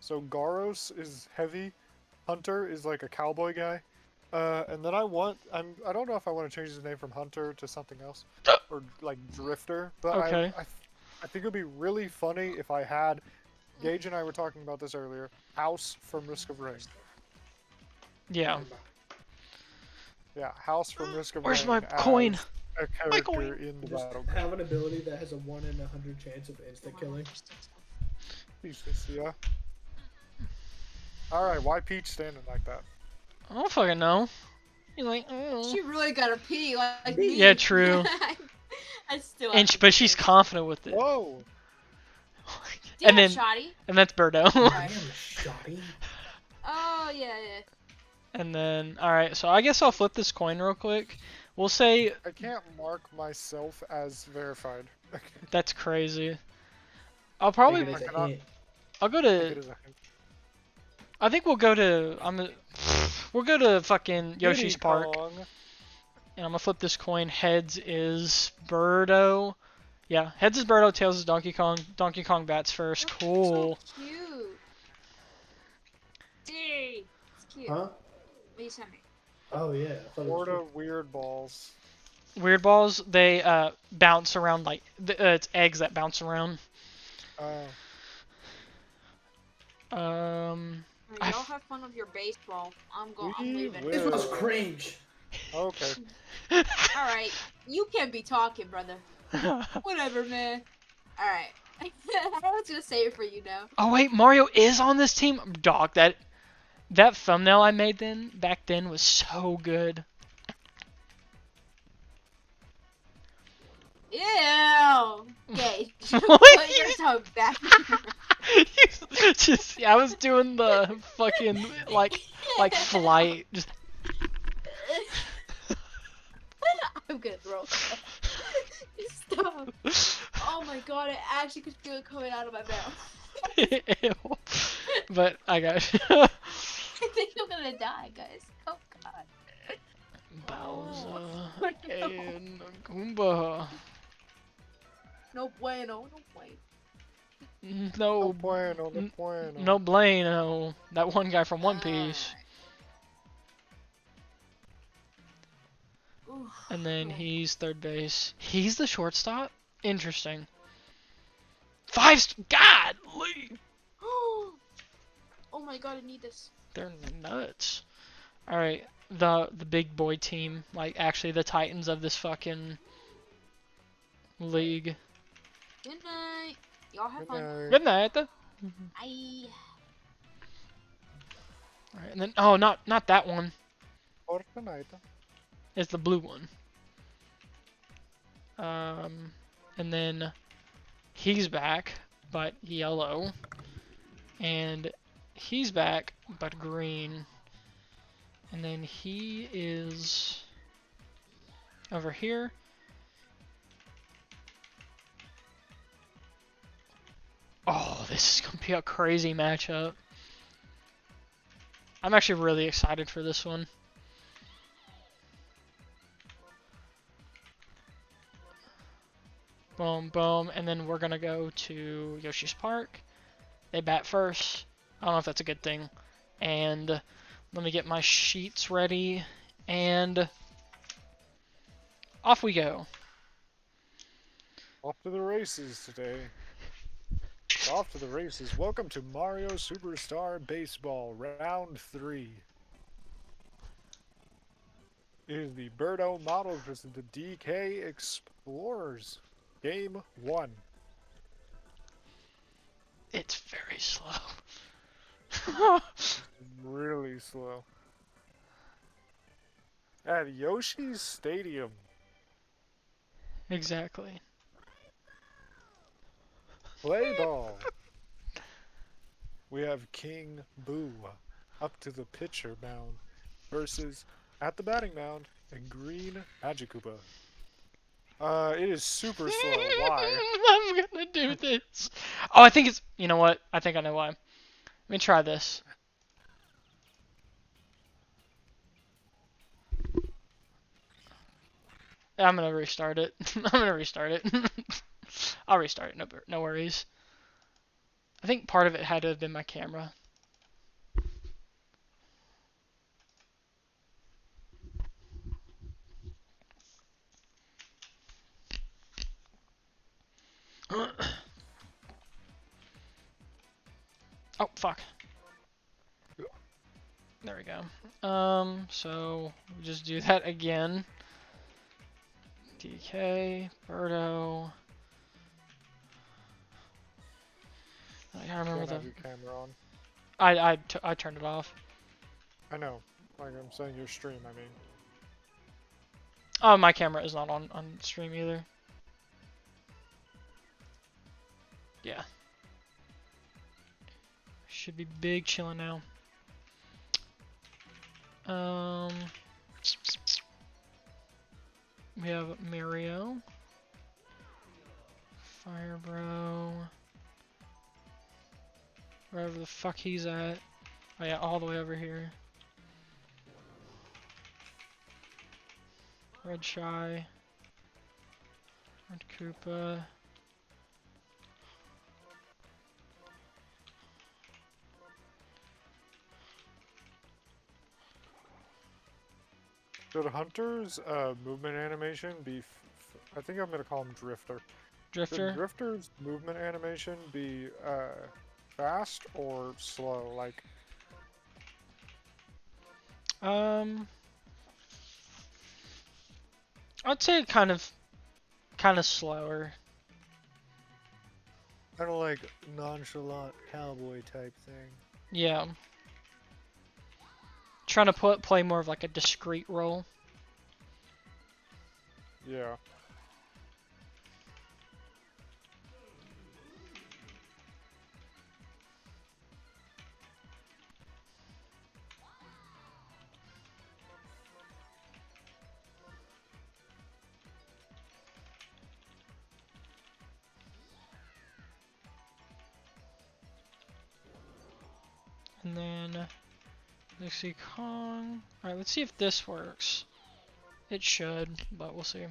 So Garos is heavy. Hunter is like a cowboy guy. And then I don't know if I want to change his name from Hunter to something else, or like Drifter. But Okay. I think it would be really funny if I had. Gage and I were talking about this earlier. House from Risk of Rain. Yeah. Yeah, House from Risk of Where's Rain my coin? as a My character coin. in the Just Battleground. have an ability that has a 1 in 100 chance of insta killing. Jesus, yeah. All right, why Peach standing like that? I don't fucking know. You're like, She really gotta pee like me. Yeah, true. I still have And to but do she's this. confident with it. Whoa! And Damn, then, shoddy. and that's Birdo. Damn, shoddy. Oh yeah, yeah. And then, all right. So I guess I'll flip this coin real quick. We'll say I can't mark myself as verified. that's crazy. I'll Take probably it as a cannot- hint. I'll go Take it to. as a hint. I think we'll go to. We'll go to fucking Yoshi's Diddy Park. Kong. And I'm gonna flip this coin. Heads is Birdo. Yeah, heads is Birdo. Tails is Donkey Kong. Donkey Kong bats first. Cool. So cute. Dang. It's cute. Huh? What you sent me? Oh yeah. I thought it was Florida cool. weird balls. Weird balls. They bounce around like it's eggs that bounce around. Um. Y'all have fun with your baseball. I'm leaving. will. This was cringe. Okay. All right, you can't be talking, brother. Whatever, man. All right. I was gonna say it for you now. Oh wait, Mario is on this team. Dog, that thumbnail I made back then was so good. Ew. Okay. What? Put your tongue back. Just I was doing the fucking like flight. Just I'm gonna throw up. Stop. Oh my god, I actually could feel it coming out of my mouth. Ew. But I got you. I think I'm gonna die, guys. Oh god. Bowser and Goomba. No bueno, no bueno. No No, bueno, no bueno. no bueno. That one guy from One Piece. Oof. And then Yeah. he's third base. He's the shortstop? Interesting. God! Oh my god, I need this. They're nuts. Alright, the big boy team. Like, actually the titans of this fucking league. Good night. Y'all have fun. Okay. Good night. Bye. Alright, and then, oh, not that one. Fortnite. It's the blue one. And then he's back, but yellow. And he's back, but green. And then he is over here. Oh, this is going to be a crazy matchup. I'm actually really excited for this one. Boom, boom, and then we're gonna go to Yoshi's Park. They bat first. I don't know if that's a good thing. And let me get my sheets ready, and off we go. Off to the races today. Off to the races. Welcome to Mario Superstar Baseball Round 3. It is the Birdo model versus the DK Explorers. Game 1. It's very slow. Really slow. At Yoshi's Stadium. Exactly. Play ball. We have King Boo up to the pitcher mound versus at the batting mound a green Magikoopa. It is super slow. Why? I'm gonna do this. Oh, I think it's. You know what? I think I know why. Let me try this. I'm gonna restart it. I'm gonna restart it. I'll restart it. No worries. I think part of it had to have been my camera. Oh, fuck. There we go. So we just do that again. DK, Birdo. I can't remember Can't the. have your camera on. I turned it off. I know. Like I'm saying your stream, I mean. Oh, my camera is not on stream either. Yeah. Should be big chilling now. We have Mario. Fire Bro. Wherever the fuck he's at. Oh yeah, all the way over here. Red Shy. Red Koopa. Should Hunter's movement animation be? I think I'm gonna call him Drifter. Should Drifter. Drifter's movement animation be fast or slow? Like, I'd say kind of slower. kind of like nonchalant cowboy type thing. Yeah. Trying to play more of like a discreet role. Yeah. And then Dixie Kong. Alright, let's see if this works. It should, but we'll see.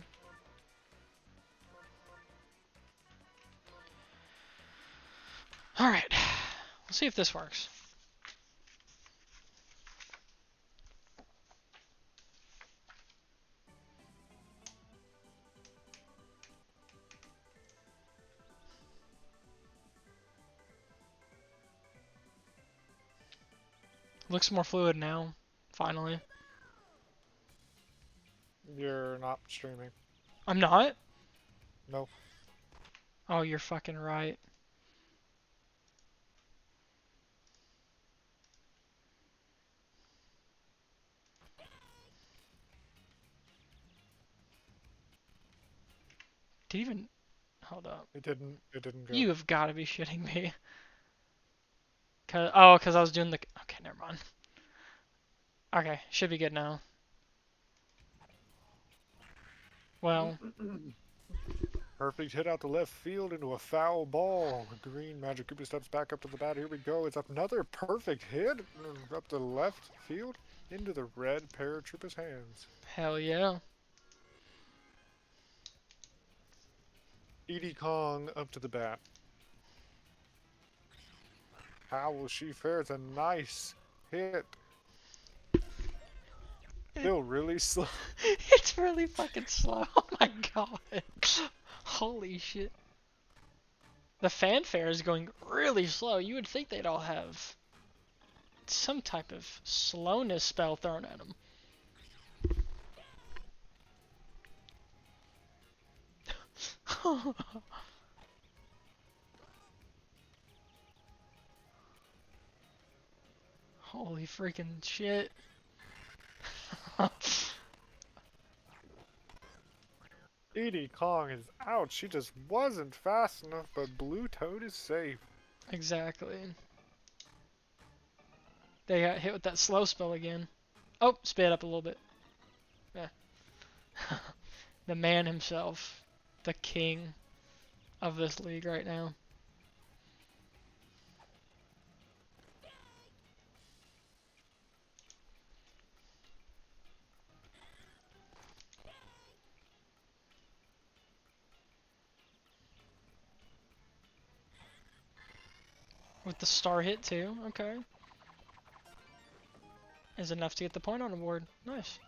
Alright, let's see if this works. Looks more fluid now, finally. You're not streaming. I'm not? No. Oh, you're fucking right. Did even... Hold up. It didn't. It didn't go. You have got to be shitting me. Cause I was doing the... Okay, never mind. Okay, should be good now. Well... Perfect hit out to left field into a foul ball. Green Magic Koopa steps back up to the bat. Here we go. It's another perfect hit up the left field into the red Paratroopa's hands. Hell yeah. Edie Kong up to the bat. How will she fare? It's a nice hit. Still really slow. It's really fucking slow. Oh my god. Holy shit. The fanfare is going really slow. You would think they'd all have some type of slowness spell thrown at them. Holy freaking shit. Edie Kong is out. She just wasn't fast enough, but Blue Toad is safe. Exactly. They got hit with that slow spell again. Oh, sped up a little bit. Yeah. The man himself. The king of this league right now. With the star hit too. Okay. Is enough to get the point on the board. Nice.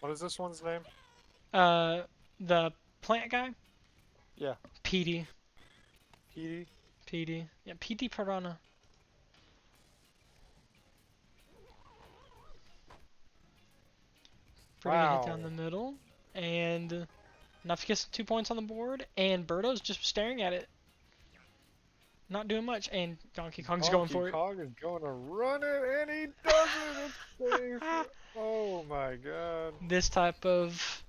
What is this one's name? The plant guy? Yeah. PD. Petey. PD. Yeah, PD Piranha. Pretty good hit Wow. down the middle. And enough to get 2 points on the board. And Birdo's just staring at it. Not doing much. And Donkey Kong's going for it. Donkey Kong is going to run it, and he does it. It's safe. Oh my god. This type of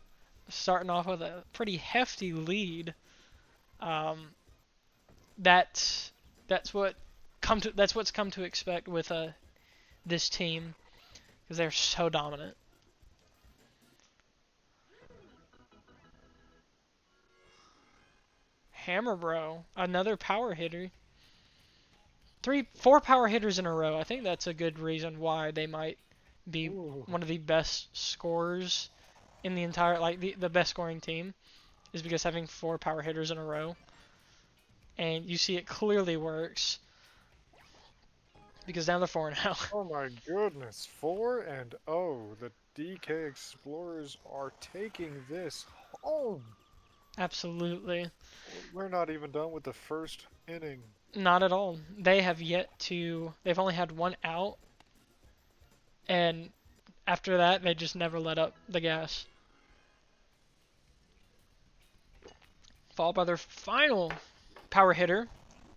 starting off with a pretty hefty lead. That's what's come to expect with this team because they're so dominant. Hammer Bro, another power hitter. 4 power hitters in a row. I think that's a good reason why they might be one of the best scorers in the entire, like the best scoring team, is because having 4 power hitters in a row. And you see it clearly works because now they're 4-0. Oh my goodness. 4-0. The DK Explorers are taking this home. Absolutely. We're not even done with the first inning. Not at all. They have yet to. They've only had 1 out, and after that, they just never let up the gas. Followed by their final power hitter.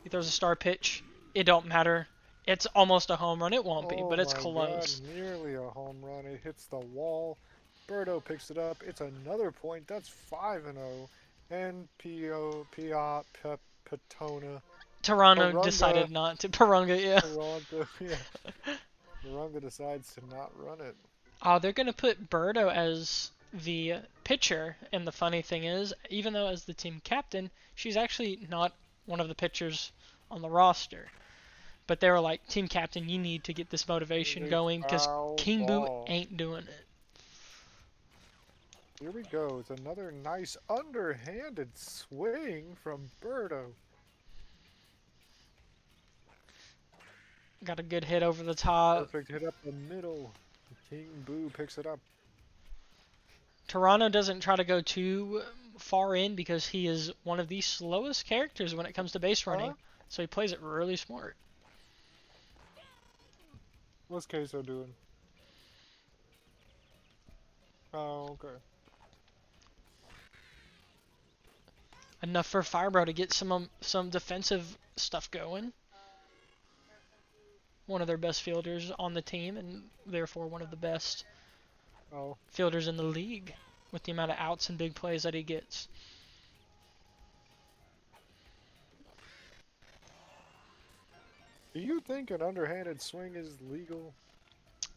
He throws a star pitch. It don't matter. It's almost a home run. It won't be, but it's close. God, nearly a home run. It hits the wall. Birdo picks it up. It's another point. That's 5-0. And Patona. Toronto decided not to. Parunga, yeah. Toronto, yeah. Parunga decides to not run it. They're going to put Birdo as the pitcher, and the funny thing is, even though as the team captain, she's actually not one of the pitchers on the roster. But they were like, team captain, you need to get this motivation going because King Boo ain't doing it. Here we go. It's another nice underhanded swing from Birdo. Got a good hit over the top. Perfect hit up the middle. King Boo picks it up. Toronto doesn't try to go too far in because he is one of the slowest characters when it comes to base running. So he plays it really smart. What's Queso doing? Oh, okay. Enough for Firebro to get some defensive stuff going. One of their best fielders on the team, and therefore one of the best fielders in the league with the amount of outs and big plays that he gets. Do you think an underhanded swing is legal?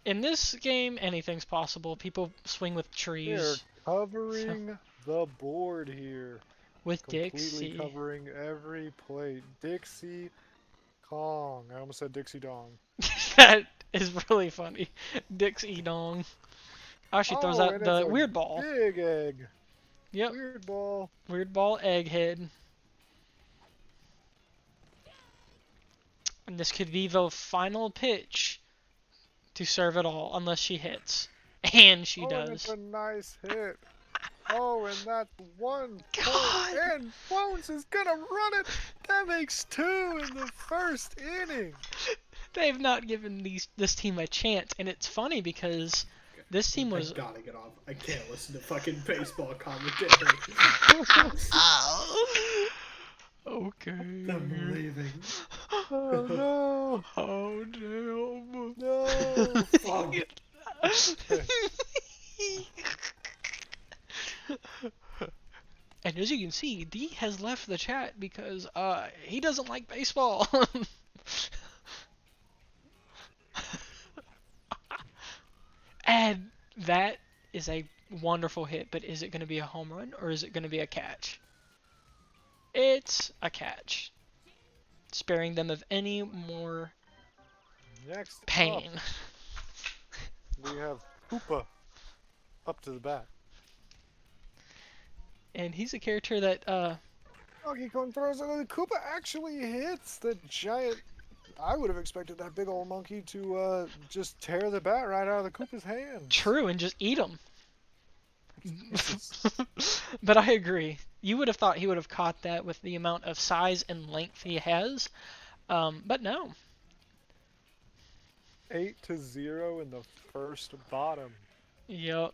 In this game, anything's possible. People swing with trees. They're covering the board here. With Completely Dixie. covering every plate. Dixie Kong. I almost said Dixie Dong. That is really funny. Dixie Dong. Oh, she throws out the weird ball. Big egg. Yep. Weird ball. Weird ball, egghead. And this could be the final pitch to serve it all, unless she hits. And she does. It's a nice hit. Oh, and that's 1 God. point. And Bones is gonna run it. That makes 2 in the first inning. They've not given this team a chance, and it's funny because this team was. I gotta get off. I can't listen to fucking baseball commentary. Okay. I'm leaving. Oh no! Oh damn! No! Fuck. And as you can see, D has left the chat because he doesn't like baseball. And that is a wonderful hit, but is it going to be a home run or is it going to be a catch? It's a catch, sparing them of any more Next up, pain. we have Hoopa up to the bat. And he's a character that Donkey Kong throws it, and Koopa actually hits the giant. I would have expected that big old monkey to just tear the bat right out of the Koopa's hands. true and just eat him. Jesus. But I agree. You would have thought he would have caught that with the amount of size and length he has. But no. 8-0 in the first bottom. Yep.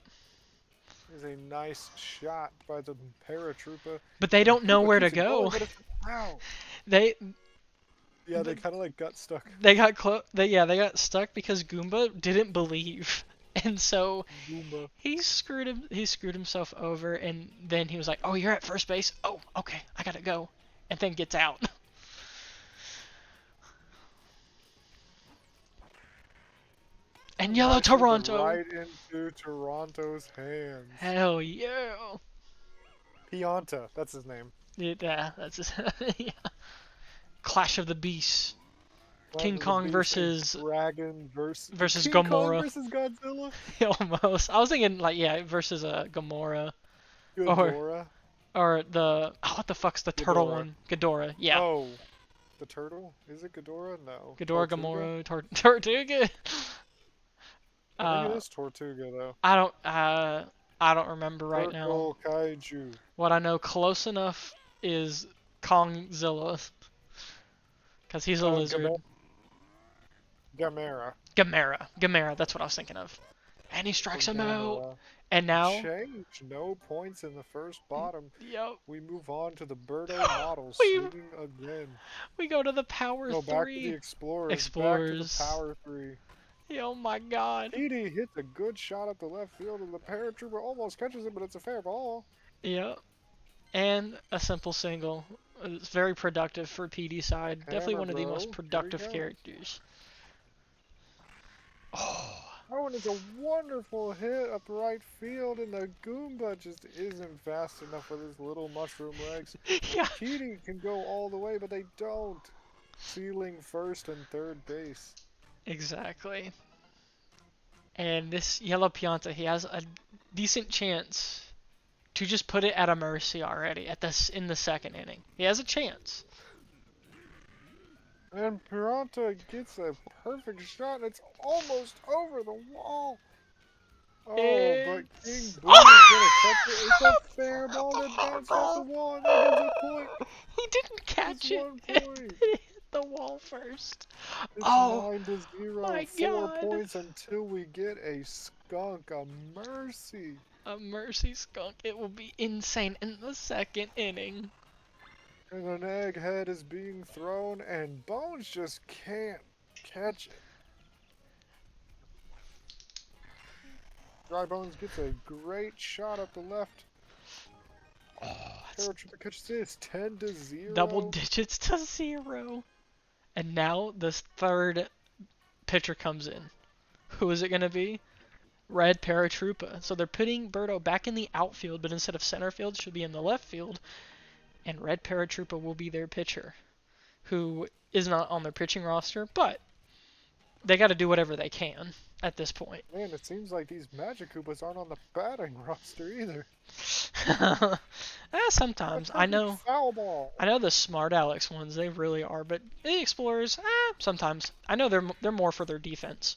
Is a nice shot by the paratrooper. But they don't know Koopa where to keeps it going, go. but it's out. They Yeah, they kind of like got stuck. they got they got stuck because Goomba didn't believe. And so Goomba. he screwed himself over, and then he was like, "Oh, you're at first base. Oh, okay, I gotta go," and then gets out. And Yellow Nice with the Toronto. right into Toronto's hands. Hell yeah. Pianta, that's his name. Yeah, that's just, yeah. Clash of the Beasts. King One of the Kong beasts versus and Dragon versus King Kong Gamora. versus Godzilla. Almost. I was thinking like versus Gamora Ghidorah. or the what the fuck's the turtle Ghidorah. one? Ghidorah. Yeah. Oh, the turtle? Is it Ghidorah? No. Ghidorah, Tortuga? Gamora, Tortuga. I think it is Tortuga though. I don't remember right now. Turtle Kaiju. What I know close enough is Kongzilla. Cause he's a lizard. Gamera. Gamera, that's what I was thinking of. And he strikes him out. Gamera. And now, Change. No points in the first bottom. yep, We move on to the Birdo model We- swinging again. we go to the Power No, 3. back to the Explorers. Explorers. Back to the Power 3. Oh my god. Edie hits a good shot up the left field, and the paratrooper almost catches it, but it's a fair ball. Yep. And a simple single. It's very productive for PD side. Definitely Hammer one of the bro. most Here we productive go. characters. Oh. Oh, and it's a wonderful hit up right field, and the Goomba just isn't fast enough with his little mushroom legs. Yeah. Petey can go all the way, but they don't. Sealing first and third base. Exactly. And this Yellow Pianta, he has a decent chance to just put it at a mercy already in the second inning. He has a chance. And Piranha gets a perfect shot, and it's almost over the wall. Oh, but King It's- Boo is going to catch it. It's a fair ball that bounced off the wall, and that gives a point. He didn't catch Just it. 1 It point. hit the wall first. It's Oh, 9-0. my 4 God. points until we get a skunk, a mercy. A mercy skunk. It will be insane in the second inning. And an egghead is being thrown, and Bones just can't catch it. Dry Bones gets a great shot up the left. Oh, that's Paratrooper catches it. It's 10-0. double digits to 0. And now this third pitcher comes in. Who is it going to be? Red Paratroopa. So they're putting Birdo back in the outfield, but instead of center field, should be in the left field. And Red Paratroopa will be their pitcher, who is not on their pitching roster, but they got to do whatever they can at this point. Man, it seems like these Magic Koopas aren't on the batting roster either. Sometimes. A I perfect know Foul ball. the smart Alex ones, they really are, but the Explorers, sometimes. I know they're more for their defense.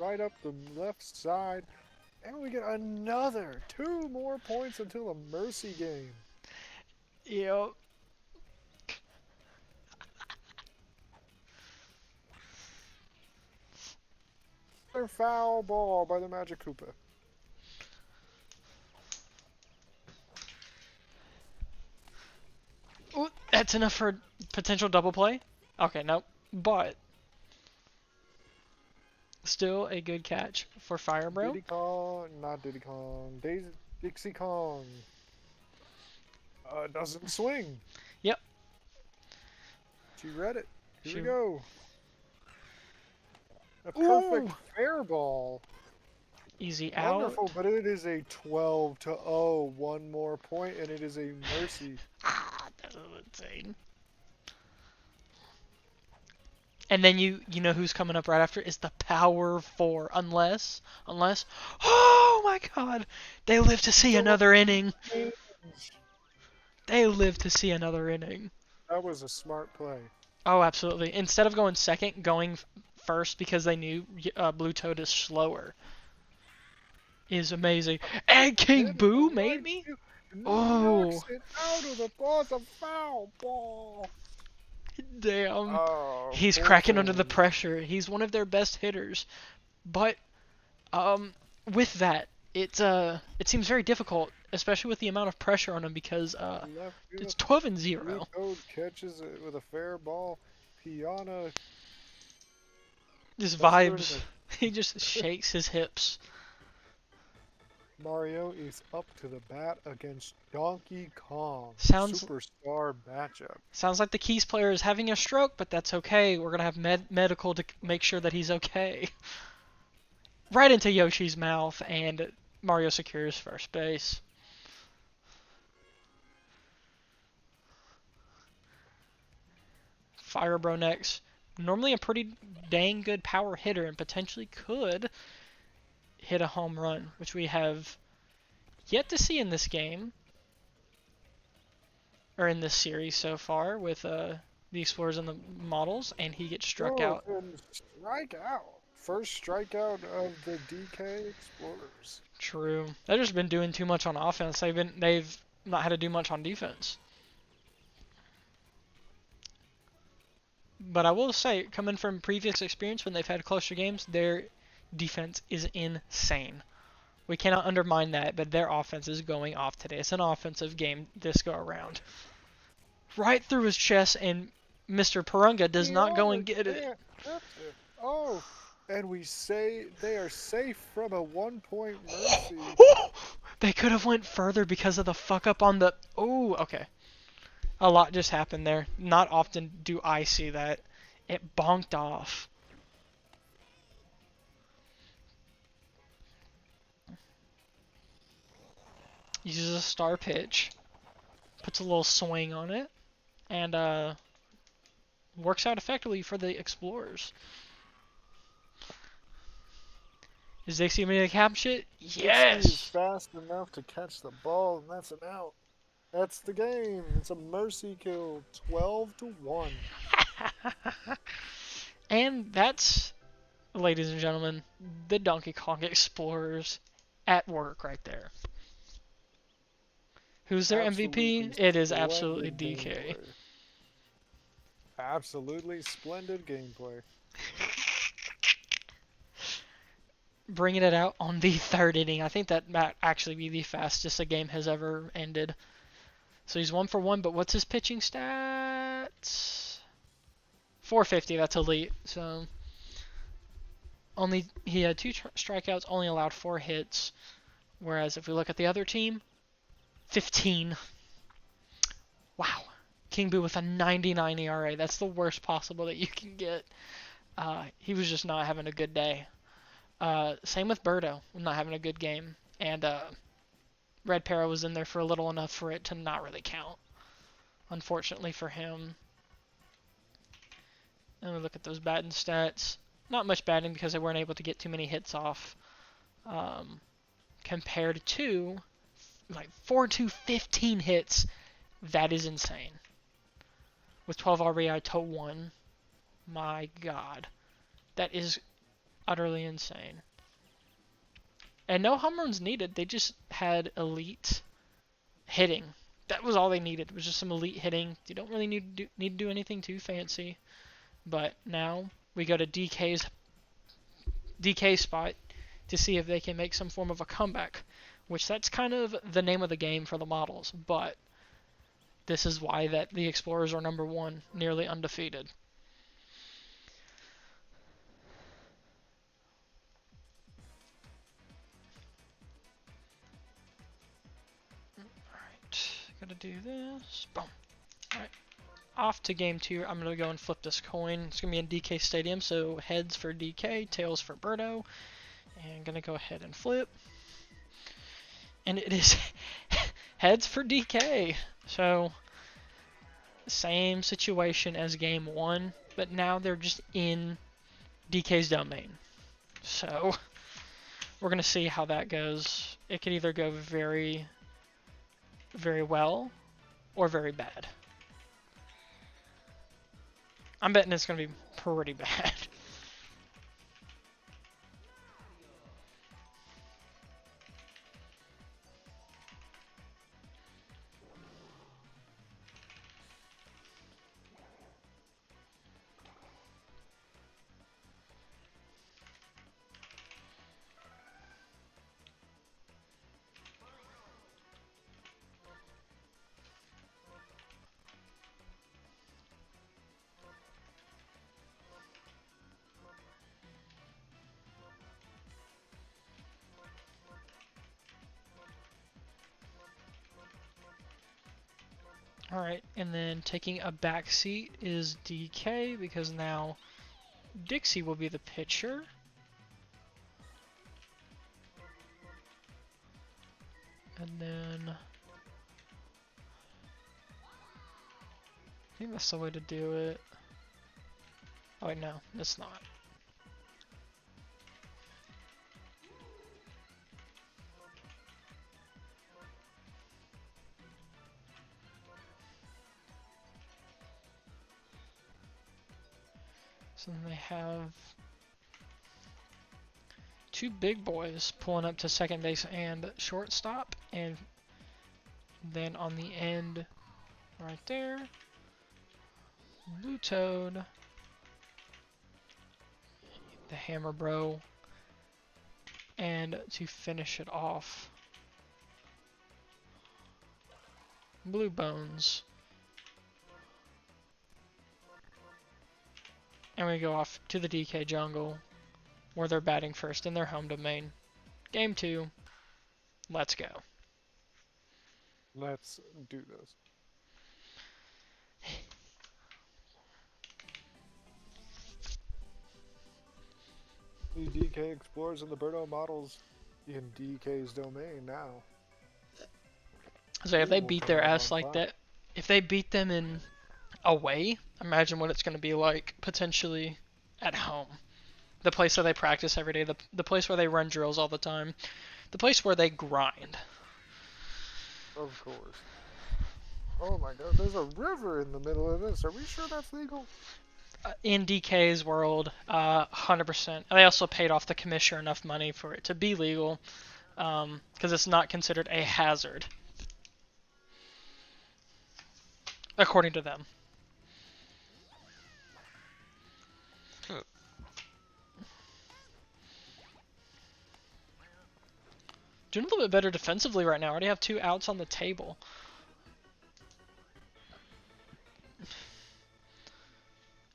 Right up the left side. And we get another 2 more points until a mercy game. Yep. Another foul ball by the Magic Koopa. Ooh, that's enough for potential double play? Okay, nope. But still a good catch for Fire Bro. Diddy Kong, not Diddy Kong, Dixie Kong. Doesn't swing. Yep. She read it. Here She. we go. A Ooh! perfect fair ball. Easy out. Wonderful, but it is a 12-0. One more point, and it is a mercy. Ah, that was insane. And then you know who's coming up right after is the power four, unless oh my god, they live to see another inning. They live to see another inning. That was a smart play. Oh, absolutely. Instead of going second, going first because they knew Blue Toad is slower is amazing. And King Hit in the Boo right made me. field. Oh, Knocks it out of the ball. It's a foul ball. damn. Oh, He's poor cracking under the thing. pressure. He's one of their best hitters. But with that, it seems very difficult, especially with the amount of pressure on him because Left it's field. 12 and Blue 0. Toad catches it with a fair ball. Piana Just let's do it vibes. He just shakes his hips. Mario is up to the bat against Donkey Kong. Sounds Superstar matchup. sounds like the Keys player is having a stroke, but that's okay. We're gonna have medical to make sure that he's okay. Right into Yoshi's mouth, and Mario secures first base. Firebro next. Normally a pretty dang good power hitter and potentially could hit a home run, which we have yet to see in this game, or in this series so far with the Explorers and the models, and he gets struck Oh, out. and strike out. First strikeout of the DK Explorers. True. They've just been doing too much on offense. They've not had to do much on defense. But I will say, coming from previous experience when they've had closer games, their defense is insane. We cannot undermine that, but their offense is going off today. It's an offensive game this go around. Right through his chest, and Mr. Purunga does not go Piana and get it. can't hit it. Oh, and we say they are safe from a 1-point mercy. They could have went further because of the fuck up on the. Oh, okay. A lot just happened there. Not often do I see that. It bonked off. Uses a star pitch. Puts a little swing on it. And works out effectively for the Explorers. Is Dixie going to catch it? Dixie is Yes! fast enough to catch the ball, and that's an out. That's the game. It's a mercy kill. 12-1. And that's, ladies and gentlemen, the Donkey Kong Explorers at work right there. Who's their Absolutely MVP? It is absolutely splendid DK. gameplay. Absolutely splendid gameplay. Bringing it out on the third inning. I think that might actually be the fastest a game has ever ended. So he's 1 for 1, but what's his pitching stats? 450, that's elite. So he had 2 strikeouts, only allowed 4 hits. Whereas if we look at the other team, 15. Wow. King Boo with a 99 ERA. That's the worst possible that you can get. He was just not having a good day. Same with Birdo, not having a good game. And Red Para was in there for a little enough for it to not really count, unfortunately for him. And we look at those batting stats. Not much batting because they weren't able to get too many hits off. Compared to like 4-15 hits, that is insane. With 12 RBI to 1, my God, that is utterly insane. And no home runs needed. They just had elite hitting. That was all they needed. It was just some elite hitting. You don't really need to do anything too fancy. But now we go to DK spot to see if they can make some form of a comeback, which that's kind of the name of the game for the models. But this is why that the Explorers are number 1, nearly undefeated. Alright, Gotta do this. Boom. Alright. Off to game 2. I'm gonna go and flip this coin. It's gonna be in DK Stadium, so heads for DK, tails for Birdo. And gonna go ahead and flip. And it is heads for DK. So, same situation as game 1, but now they're just in DK's domain. So, we're gonna see how that goes. It could either go very, very well or very bad. I'm betting it's gonna be pretty bad. Alright, and then taking a back seat is DK because now Dixie will be the pitcher. And then I think that's the way to do it. Oh wait, no, it's not. So then they have two big boys pulling up to second base and shortstop, and then on the end right there, Blue Toad, the Hammer Bro, and to finish it off, Blue Bones. And we go off to the DK Jungle, where they're batting first in their home domain. Game 2, let's go. Let's do this. The DK Explorers and the Birdo models in DK's domain now. So if they We'll beat come their out ass on like top. that, if they beat them in away, imagine what it's going to be like potentially at home. The place where they practice every day, the place where they run drills all the time, the place where they grind. Of course. Oh my god, there's a river in the middle of this. Are we sure that's legal? In DK's world, 100%. They also paid off the commissioner enough money for it to be legal, because it's not considered a hazard, according to them. Doing a little bit better defensively right now. Already have 2 outs on the table.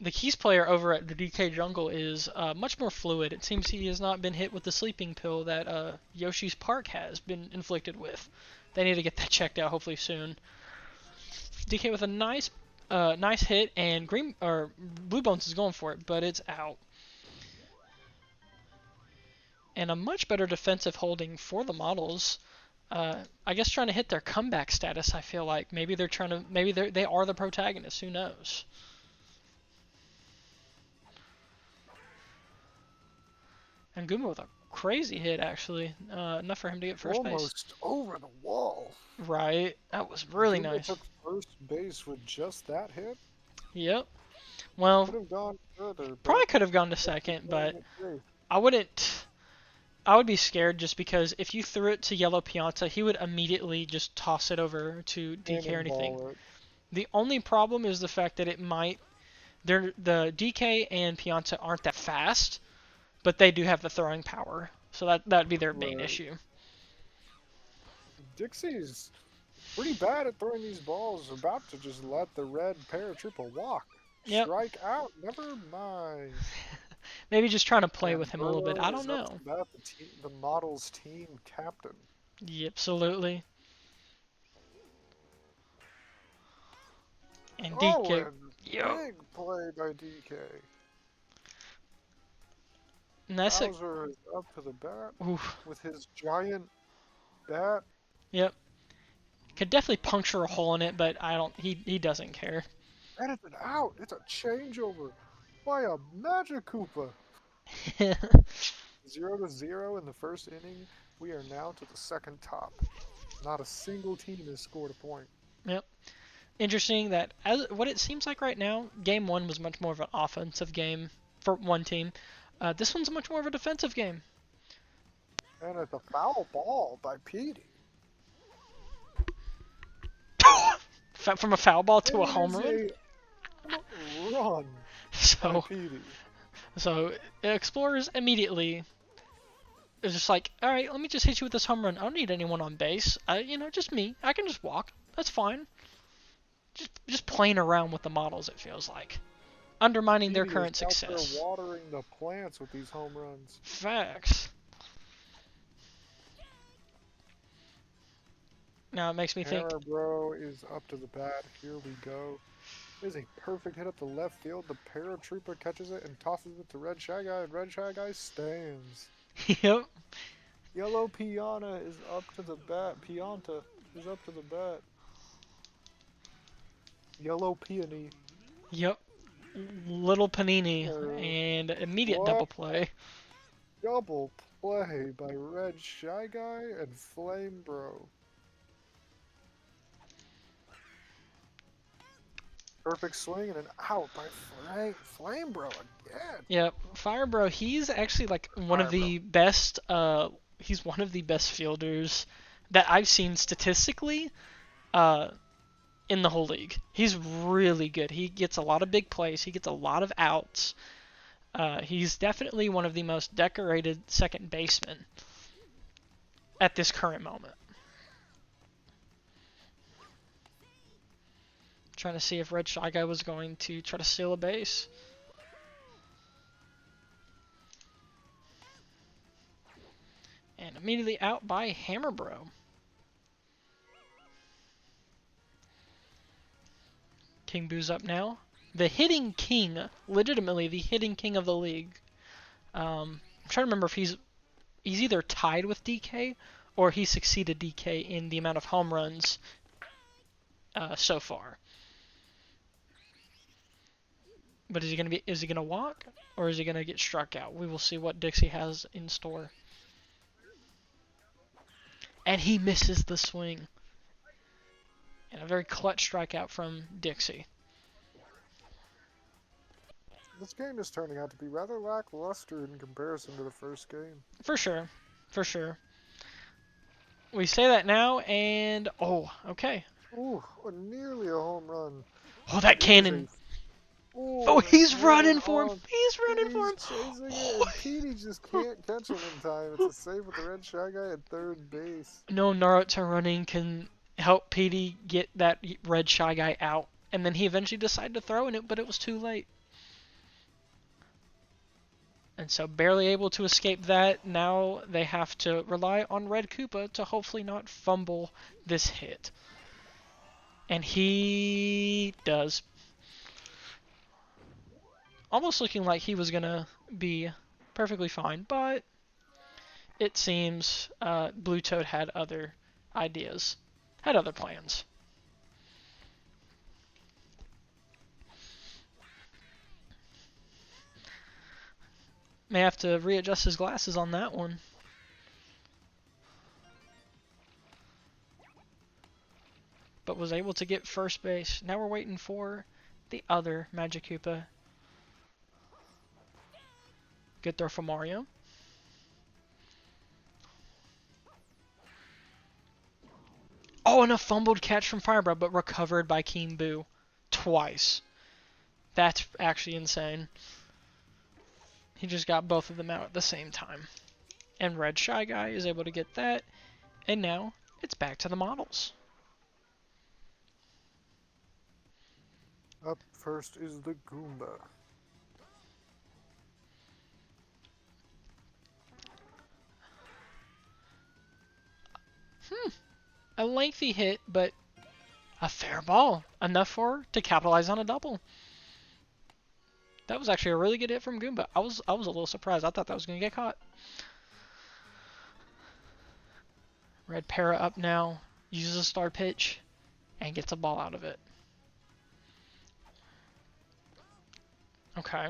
The Keys player over at the DK Jungle is much more fluid. It seems he has not been hit with the sleeping pill that Yoshi's Park has been inflicted with. They need to get that checked out hopefully soon. DK with a nice hit, and Blue Bones is going for it, but it's out. And a much better defensive holding for the models. I guess trying to hit their comeback status. I feel like maybe they are the protagonists. Who knows? And Guma with a crazy hit, actually. Enough for him to get first base. Almost over the wall. Right. That was really Guma nice. took first base with just that hit. Yep. Well, Could have gone further. probably could have gone to second, but I wouldn't. I would be scared just because if you threw it to Yellow Pianta, he would immediately just toss it over to DK or anything. The only problem is the fact that it might. The DK and Pianta aren't that fast, but they do have the throwing power, so that'd be their main issue. Dixie's pretty bad at throwing these balls. About to just let the red paratrooper walk. Yep. Strike out. Never mind. Maybe just trying to play And with him a little bit. Birdo I don't is up know. to bat, the model's team captain. Yep, absolutely. And Oh, DK. and Yo. big play by DK. And that's it. Bowser is up to the bat Oof. with his giant bat. Yep. Could definitely puncture a hole in it, but I don't. He doesn't care. And it's an out. It's a changeover by a Magic Koopa. 0-0 in the first inning. We are now to the second top. Not a single team has scored a point. Yep. Interesting that as what it seems like right now, game one was much more of an offensive game for one team. This one's much more of a defensive game. And it's a foul ball by Petey. From a foul ball to a It home is run. a run by So Petey. so Explorers immediately is just like, all right, let me just hit you with this home run. I don't need anyone on base. Just me. I can just walk. That's fine. Just playing around with the models. It feels like undermining their Petey is current out there success. watering the plants with these home runs. Facts. Now it makes me think. Hammer Bro is up to the bat. Here we go. It is a perfect hit up the left field. The paratrooper catches it and tosses it to Red Shy Guy, and Red Shy Guy stands. Yep. Yellow Piana is up to the bat. Pianta is up to the bat. Yellow Peony. Yep. Little Panini Oh, and immediate what? double play. Double play by Red Shy Guy and Flame Bro. Perfect swing and an out by Flame Bro again. Yep. Fire Bro, he's actually like one of Fire the best he's one of the best fielders that I've seen statistically in the whole league. He's really good. He gets a lot of big plays. He gets a lot of outs. He's definitely one of the most decorated second basemen at this current moment. Trying to see if Red Shy Guy was going to try to steal a base. And immediately out by Hammer Bro. King Boo's up now. The hitting king, legitimately the hitting king of the league. I'm trying to remember if he's either tied with DK or he succeeded DK in the amount of home runs so far. But is he gonna walk or is he gonna get struck out? We will see what Dixie has in store. And he misses the swing. And a very clutch strikeout from Dixie. This game is turning out to be rather lackluster in comparison to the first game. For sure. For sure. We say that now and okay. Ooh, nearly a home run. Oh, that cannon. Oh, he's running for him. He's running for him. He's chasing it, and Petey just can't catch him in time. It's a save with the Red Shy Guy at third base. No Naruto running can help Petey get that Red Shy Guy out. And then he eventually decided to throw in it, but it was too late. And so barely able to escape that. Now they have to rely on Red Koopa to hopefully not fumble this hit. And he does. Almost looking like he was going to be perfectly fine, but it seems Blue Toad had other ideas, had other plans. May have to readjust his glasses on that one. But was able to get first base. Now we're waiting for the other Magic Koopa. Good throw from Mario. Oh, and a fumbled catch from Firebro, but recovered by King Boo twice. That's actually insane. He just got both of them out at the same time. And Red Shy Guy is able to get that. And now it's back to the models. Up first is the Goomba. A lengthy hit, but A fair ball, enough to capitalize on a double. That was actually a really good hit from Goomba. I was a little surprised. I thought that was gonna get caught. Red Para up now, uses a star pitch, and gets a ball out of it. Okay.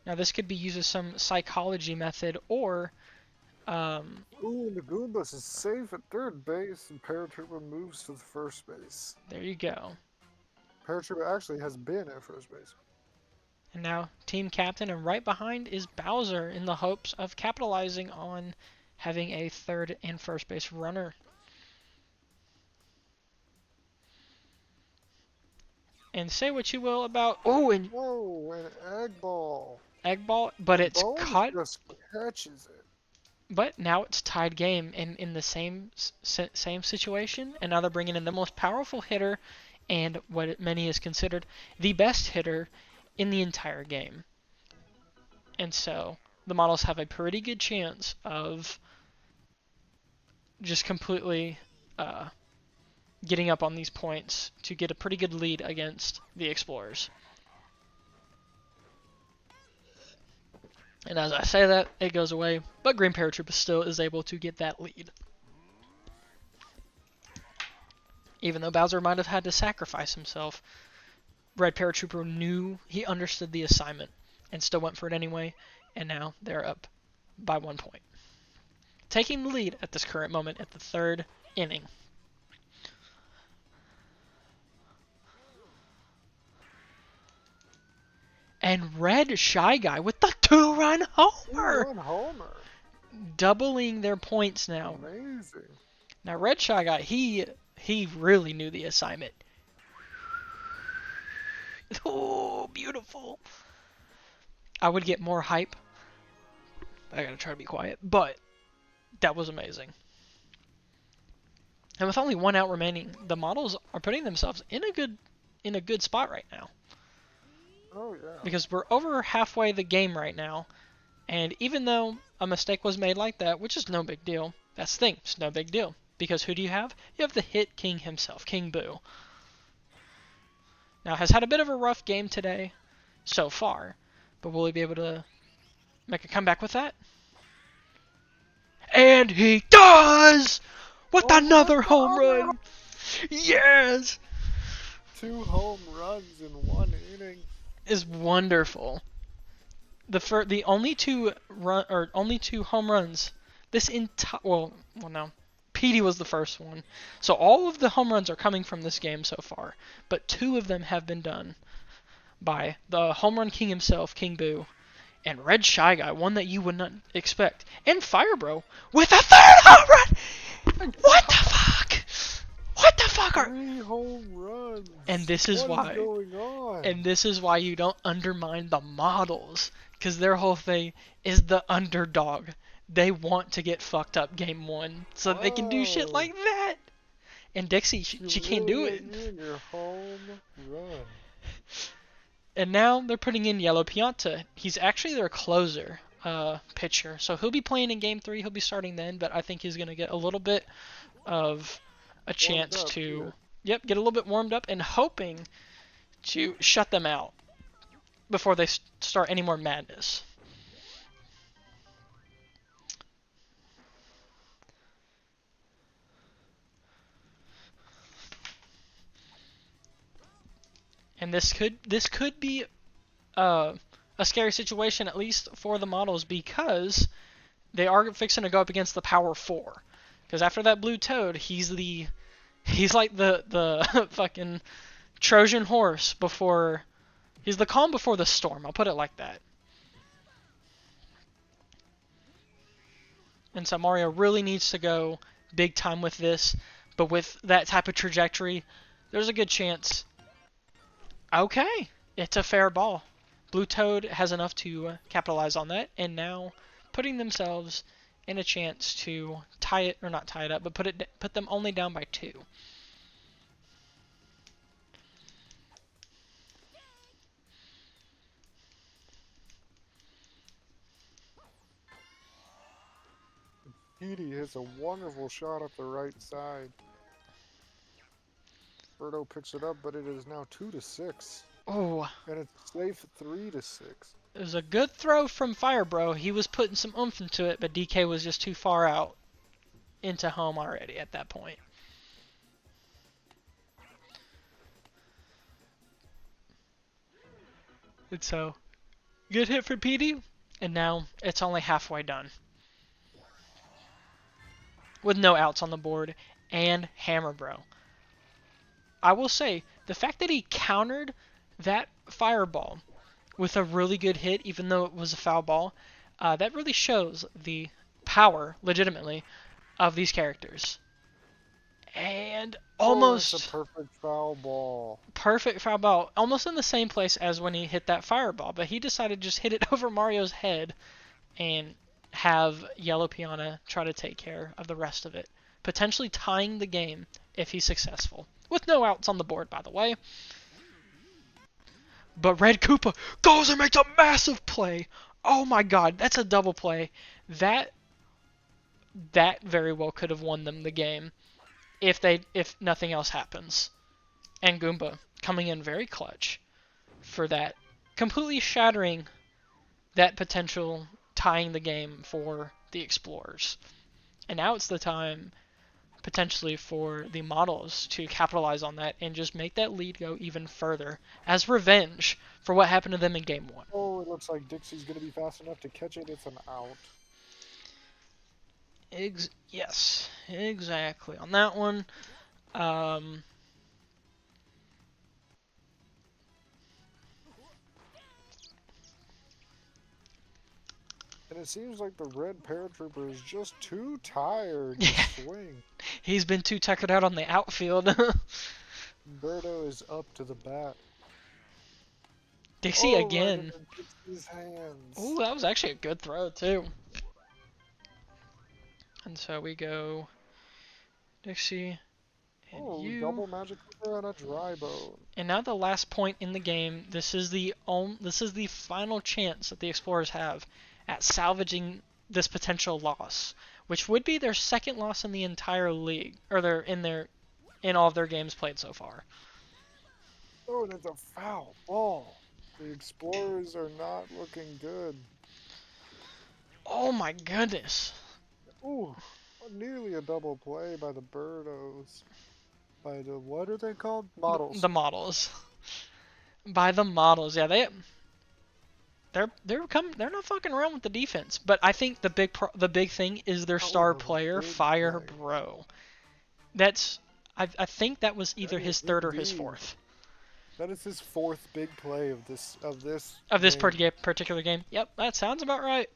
Now this could be used as some psychology method, or Ooh, the Goombas is safe at third base, and Paratrooper moves to the first base. there you go. Paratrooper actually has been at first base. And now team captain, and right behind is Bowser in the hopes of capitalizing on having a third and first base runner. And say what you will about and Whoa, an egg ball. egg ball, but it's Bones caught. just catches it. But now it's tied game in the same situation, and now they're bringing in the most powerful hitter and what many is considered the best hitter in the entire game. And so the models have a pretty good chance of just completely getting up on these points to get a pretty good lead against the Explorers. And as I say that, it goes away, but Green Paratrooper still is able to get that lead. Even though Bowser might have had to sacrifice himself, Red Paratrooper knew, he understood the assignment, and still went for it anyway, and now they're up by 1 point. Taking the lead at this current moment at the third inning. And Red Shy Guy with the two-run homer! Two-run homer. Doubling their points now. Amazing. Now Red Shy Guy, he really knew the assignment. Oh, beautiful. I would get more hype. I gotta try to be quiet, but that was amazing. And with only 1 out remaining, the models are putting themselves in a good spot right now. Oh yeah. Because we're over halfway the game right now, and even though a mistake was made like that, which is no big deal, that's the thing, it's no big deal. Because who do you have? You have the Hit King himself, King Boo. Now, has had a bit of a rough game today, so far, but will he be able to make a comeback with that? And he does! With another home run! Yes! 2 home runs in 1 inning. Is wonderful. The only two home runs this entire no, Petey was the first one. So all of the home runs are coming from this game so far, but 2 of them have been done by the home run king himself, King Boo, and Red Shy Guy, one that you would not expect, and Firebro with a third home run. What the fuck? What the fuck are? 3 home runs. And this is what why. Is going on? And this is why you don't undermine the models, because their whole thing is the underdog. They want to get fucked up game 1 so they can do shit like that. And Dixie, she can't do it. Your home run. And now they're putting in Yellow Pianta. He's actually their closer pitcher, so he'll be playing in game 3. He'll be starting then, but I think he's gonna get a little bit of a chance to, get a little bit warmed up and hoping to shut them out before they start any more madness. And this could be a scary situation, at least for the models, because they are fixing to go up against the Power 4. Because after that Blue Toad, he's like the fucking Trojan horse before. He's the calm before the storm. I'll put it like that. And so Mario really needs to go big time with this. But with that type of trajectory, there's a good chance. Okay, it's a fair ball. Blue Toad has enough to capitalize on that, and now putting themselves in a chance to tie it, or not tie it up, but put them only down by 2. Petey hits a wonderful shot up the right side. Birdo picks it up, but it is now 2-6. Oh, And it's safe 3-6. it was a good throw from Firebro. He was putting some oomph into it, but DK was just too far out into home already at that point. And so, good hit for Petey, and now it's only halfway done. With no outs on the board, and Hammer Bro. I will say, the fact that he countered that fireball with a really good hit, even though it was a foul ball, that really shows the power, legitimately, of these characters. And Oh, it's a almost perfect foul ball. perfect foul ball, almost in the same place as when he hit that fireball, but he decided to just hit it over Mario's head and have Yellow Piana try to take care of the rest of it, potentially tying the game if he's successful. With no outs on the board, by the way. But Red Koopa goes and makes a massive play. Oh my god, that's a double play. That very well could have won them the game if nothing else happens. And Goomba coming in very clutch for that, completely shattering that potential tying the game for the Explorers. And now it's the time potentially for the models to capitalize on that and just make that lead go even further as revenge for what happened to them in game 1. Oh, it looks like Dixie's going to be fast enough to catch it. It's an out. Yes, exactly. On that one, And it seems like the red paratrooper is just too tired Yeah. to swing. He's been too tuckered out on the outfield. Birdo is up to the bat. Dixie Right again. into Dixie's hands. Ooh, that was actually a good throw, too. And so we go Dixie and you. Double magic Cooper and a dry bone. And now the last point in the game. This is the final chance that the Explorers have at salvaging this potential loss, which would be their second loss in the entire league, or in all of their games played so far. Oh, that's a foul ball. The Explorers are not looking good. Oh my goodness. Ooh, nearly a double play by the Birdos. By the, what are they called? Models. The models. By the models, yeah, they're not fucking around with the defense. But I think the big thing is their star player, Fire Bro. I think that was either his third or his fourth. That is his fourth big play of this particular game. Yep, that sounds about right.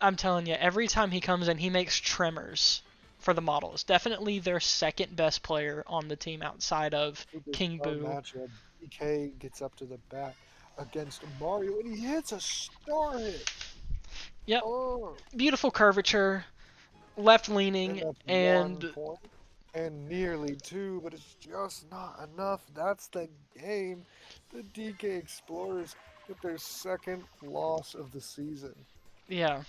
I'm telling you, every time he comes in, he makes tremors for the models. Definitely their second best player on the team outside of King Boo. Matchup. DK gets up to the bat against Mario, and he hits a star hit. Yep. Oh. Beautiful curvature, left leaning, and 1 point, and nearly 2, but it's just not enough. That's the game. The DK Explorers get their second loss of the season. Yeah,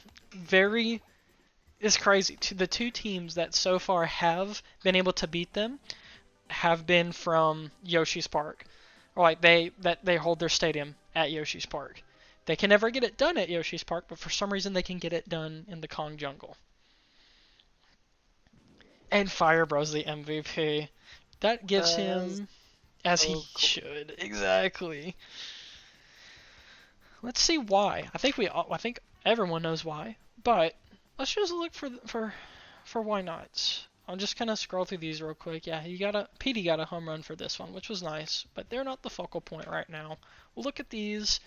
it's crazy. The two teams that so far have been able to beat them have been from Yoshi's Park. Or like they hold their stadium at Yoshi's Park. They can never get it done at Yoshi's Park, but for some reason they can get it done in the Kong Jungle. And Firebro's the MVP. That gives him as he should. Exactly. Let's see why. I think everyone knows why, but let's just look for why nots. I'm just gonna scroll through these real quick. Yeah, Petey got a home run for this one, which was nice, but they're not the focal point right now. We'll look at these.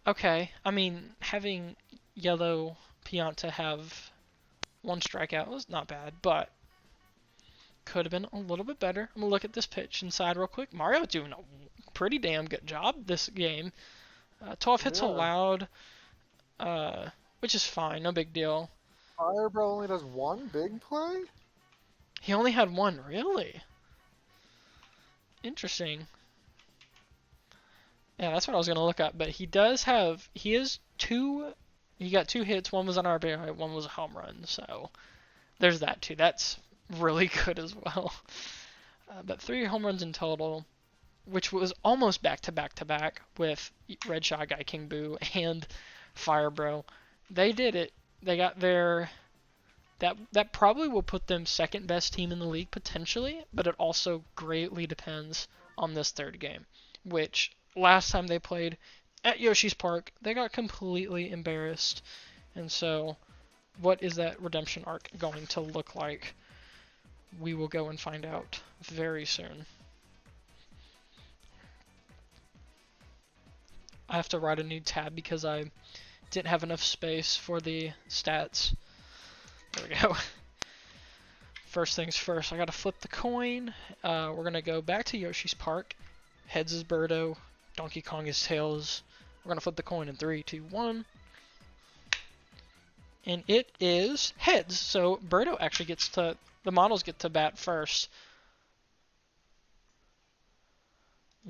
Okay, I mean, having Yellow Pianta have one strikeout was not bad, but could have been a little bit better. I'm gonna look at this pitch inside real quick. Mario doing a pretty damn good job this game. 12 hits allowed, which is fine, no big deal. Firebro only does one big play? He only had one, really? Interesting. Yeah, that's what I was going to look up, but he is 2 he got 2 hits. One was an RBI, one was a home run. So there's that too. That's really good as well. But 3 home runs in total, which was almost back to back to back with Red Shy Guy King Boo and Fire Bro. They did it. They got their that probably will put them second best team in the league potentially, but it also greatly depends on this third game, which last time they played at Yoshi's Park, they got completely embarrassed. And so, what is that redemption arc going to look like? We will go and find out very soon. I have to write a new tab because I didn't have enough space for the stats. There we go. First things first, I gotta flip the coin. We're gonna go back to Yoshi's Park. Heads is Birdo, Donkey Kong is Tails. We're gonna flip the coin in 3, 2, 1. And it is heads, so Birdo actually gets to, the models get to bat first.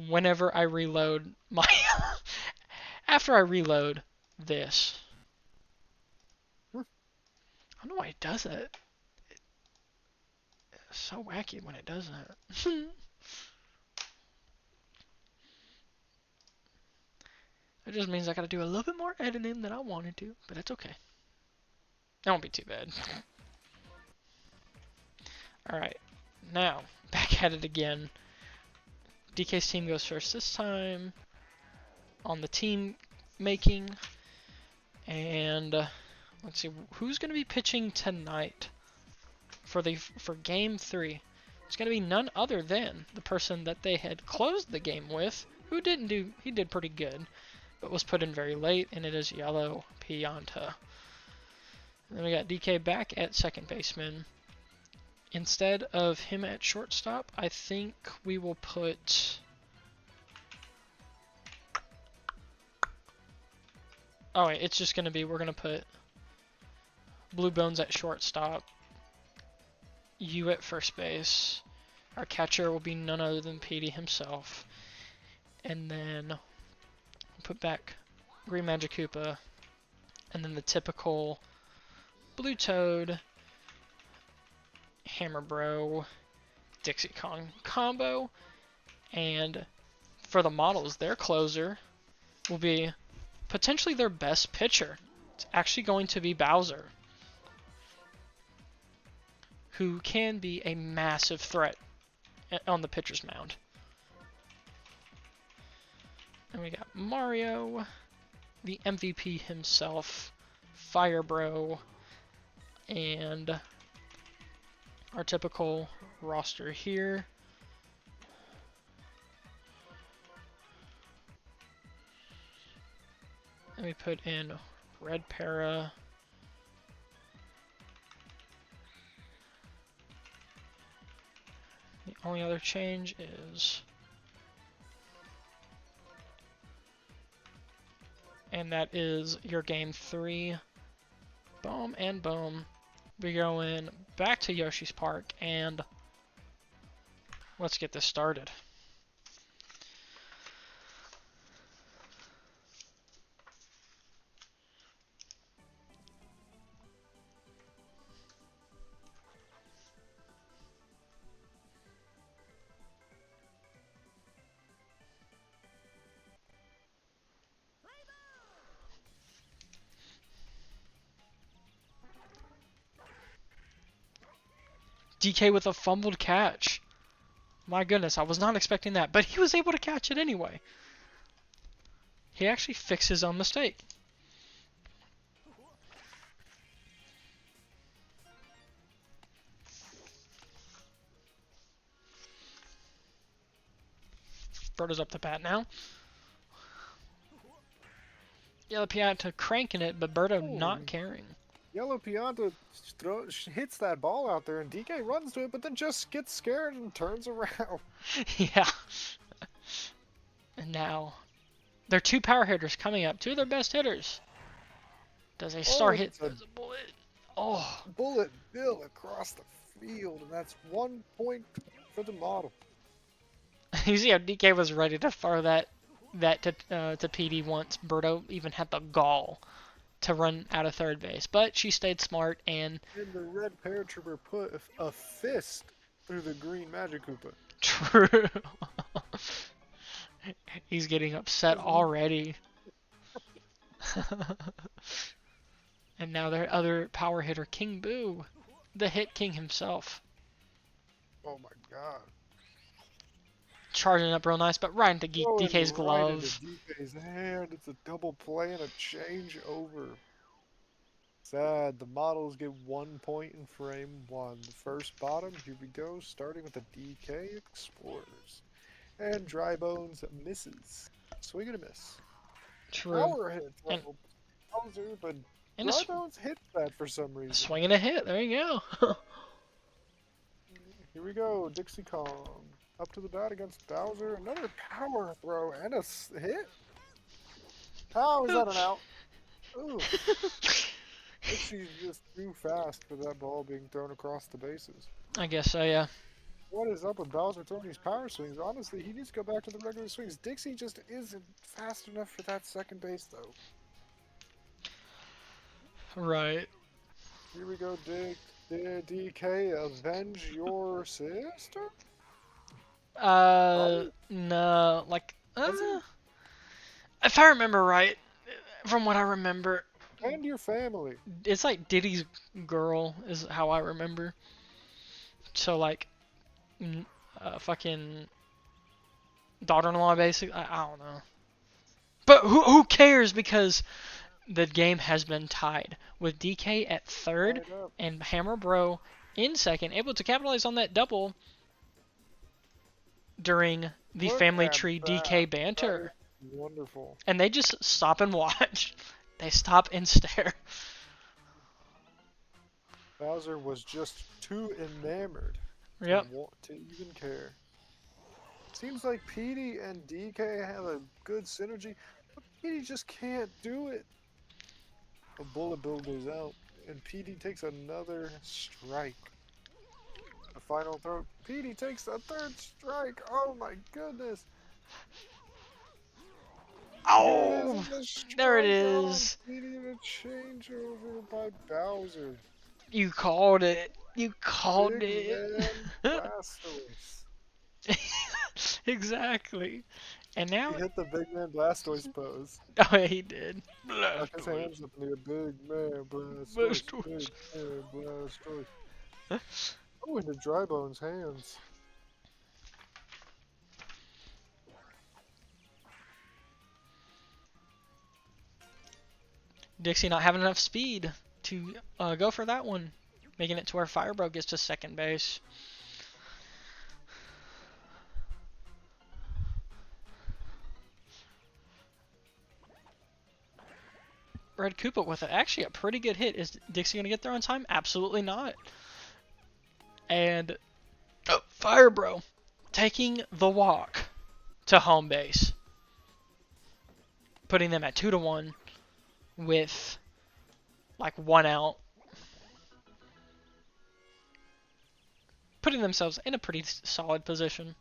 Whenever I reload my, after I reload this. I don't know why it does it. It's so wacky when it does that. It just means I gotta do a little bit more editing than I wanted to, but that's okay. That won't be too bad. Alright, now, back at it again. DK's team goes first this time on the team making. And let's see, who's going to be pitching tonight for game 3? It's going to be none other than the person that they had closed the game with, who he did pretty good, but was put in very late, and it is Yellow Pianta. And then we got DK back at second baseman. Instead of him at shortstop, I think we will put... Oh wait, it's just going to be, we're going to put Blue Bones at shortstop, you at first base. Our catcher will be none other than Petey himself. And then put back Green Magic Koopa, and then the typical Blue Toad, Hammer Bro, Dixie Kong combo. And for the models, their closer will be potentially their best pitcher. It's actually going to be Bowser, who can be a massive threat on the pitcher's mound. And we got Mario, the MVP himself, Fire Bro, and our typical roster here. And we put in Red Para, the only other change is, and that is your game 3. Boom and boom. We go in back to Yoshi's Park, and let's get this started. DK with a fumbled catch. My goodness, I was not expecting that, but he was able to catch it anyway. He actually fixed his own mistake. Birdo's up the bat now. Yellow Pianta cranking it, but Birdo not caring. Yellow Pianta hits that ball out there, and DK runs to it, but then just gets scared and turns around. Yeah. And now, their 2 power hitters coming up. 2 of their best hitters. Does a star hit? There's a bullet. Oh. Bullet bill across the field, and that's 1 point for the model. You see how DK was ready to throw that to PD once Birdo even had the gall to run out of third base, but she stayed smart and And the red paratrooper put a fist through the green Magic Koopa. true. He's getting upset already. And now their other power hitter, King Boo, the hit king himself, Oh my god. charging up real nice, but right into Going DK's right into glove. DK's hand. It's a double play and a change over. Sad. The models get 1 point in frame 1. The first bottom, here we go, starting with the DK Explorers. And Dry Bones misses. Swing and a miss. True. Power hit And, from Bowser, but and a Dry Bones hits that for some reason. swing and a hit. There you go. Here we go, Dixie Kong. Up to the bat against Bowser. Another power throw and a hit? How is that an out? Ooh. Dixie's just too fast for that ball being thrown across the bases. I guess so, yeah. What is up with Bowser throwing these power swings? Honestly, he needs to go back to the regular swings. Dixie just isn't fast enough for that second base, though. Right. Here we go, DK. Avenge your sister? No, like, Was it? if I remember right, from what I remember, And your family. it's like Diddy's girl is how I remember. So like, fucking daughter-in-law, basically. I don't know. But who cares, because the game has been tied with DK at third Tied up. and Hammer Bro in second, able to capitalize on that double during the Look family at tree that. DK banter. That is wonderful. And they just stop and watch. They stop and stare. Bowser was just too enamored Yep. to even care. Seems like Petey and DK have a good synergy, but Petey just can't do it. A bullet bill goes out, and Petey takes another strike. The final throw. Petey takes a third strike. Oh my goodness. Oh, there it is. Petey and a changeover by Bowser. You called it. You called Big it. man Blastoise. Exactly. And now, He hit the big man Blastoise pose. oh, he did. Like his hands up in the big man Blastoise. Blastoise. Big man Blastoise. Oh, into Dry Bones' hands. Dixie not having enough speed to go for that one, making it to where Firebro gets to second base. Red Koopa with actually a pretty good hit. Is Dixie going to get there on time? Absolutely not. And Firebro taking the walk to home base, putting them at 2-1 with like 1 out, putting themselves in a pretty solid position.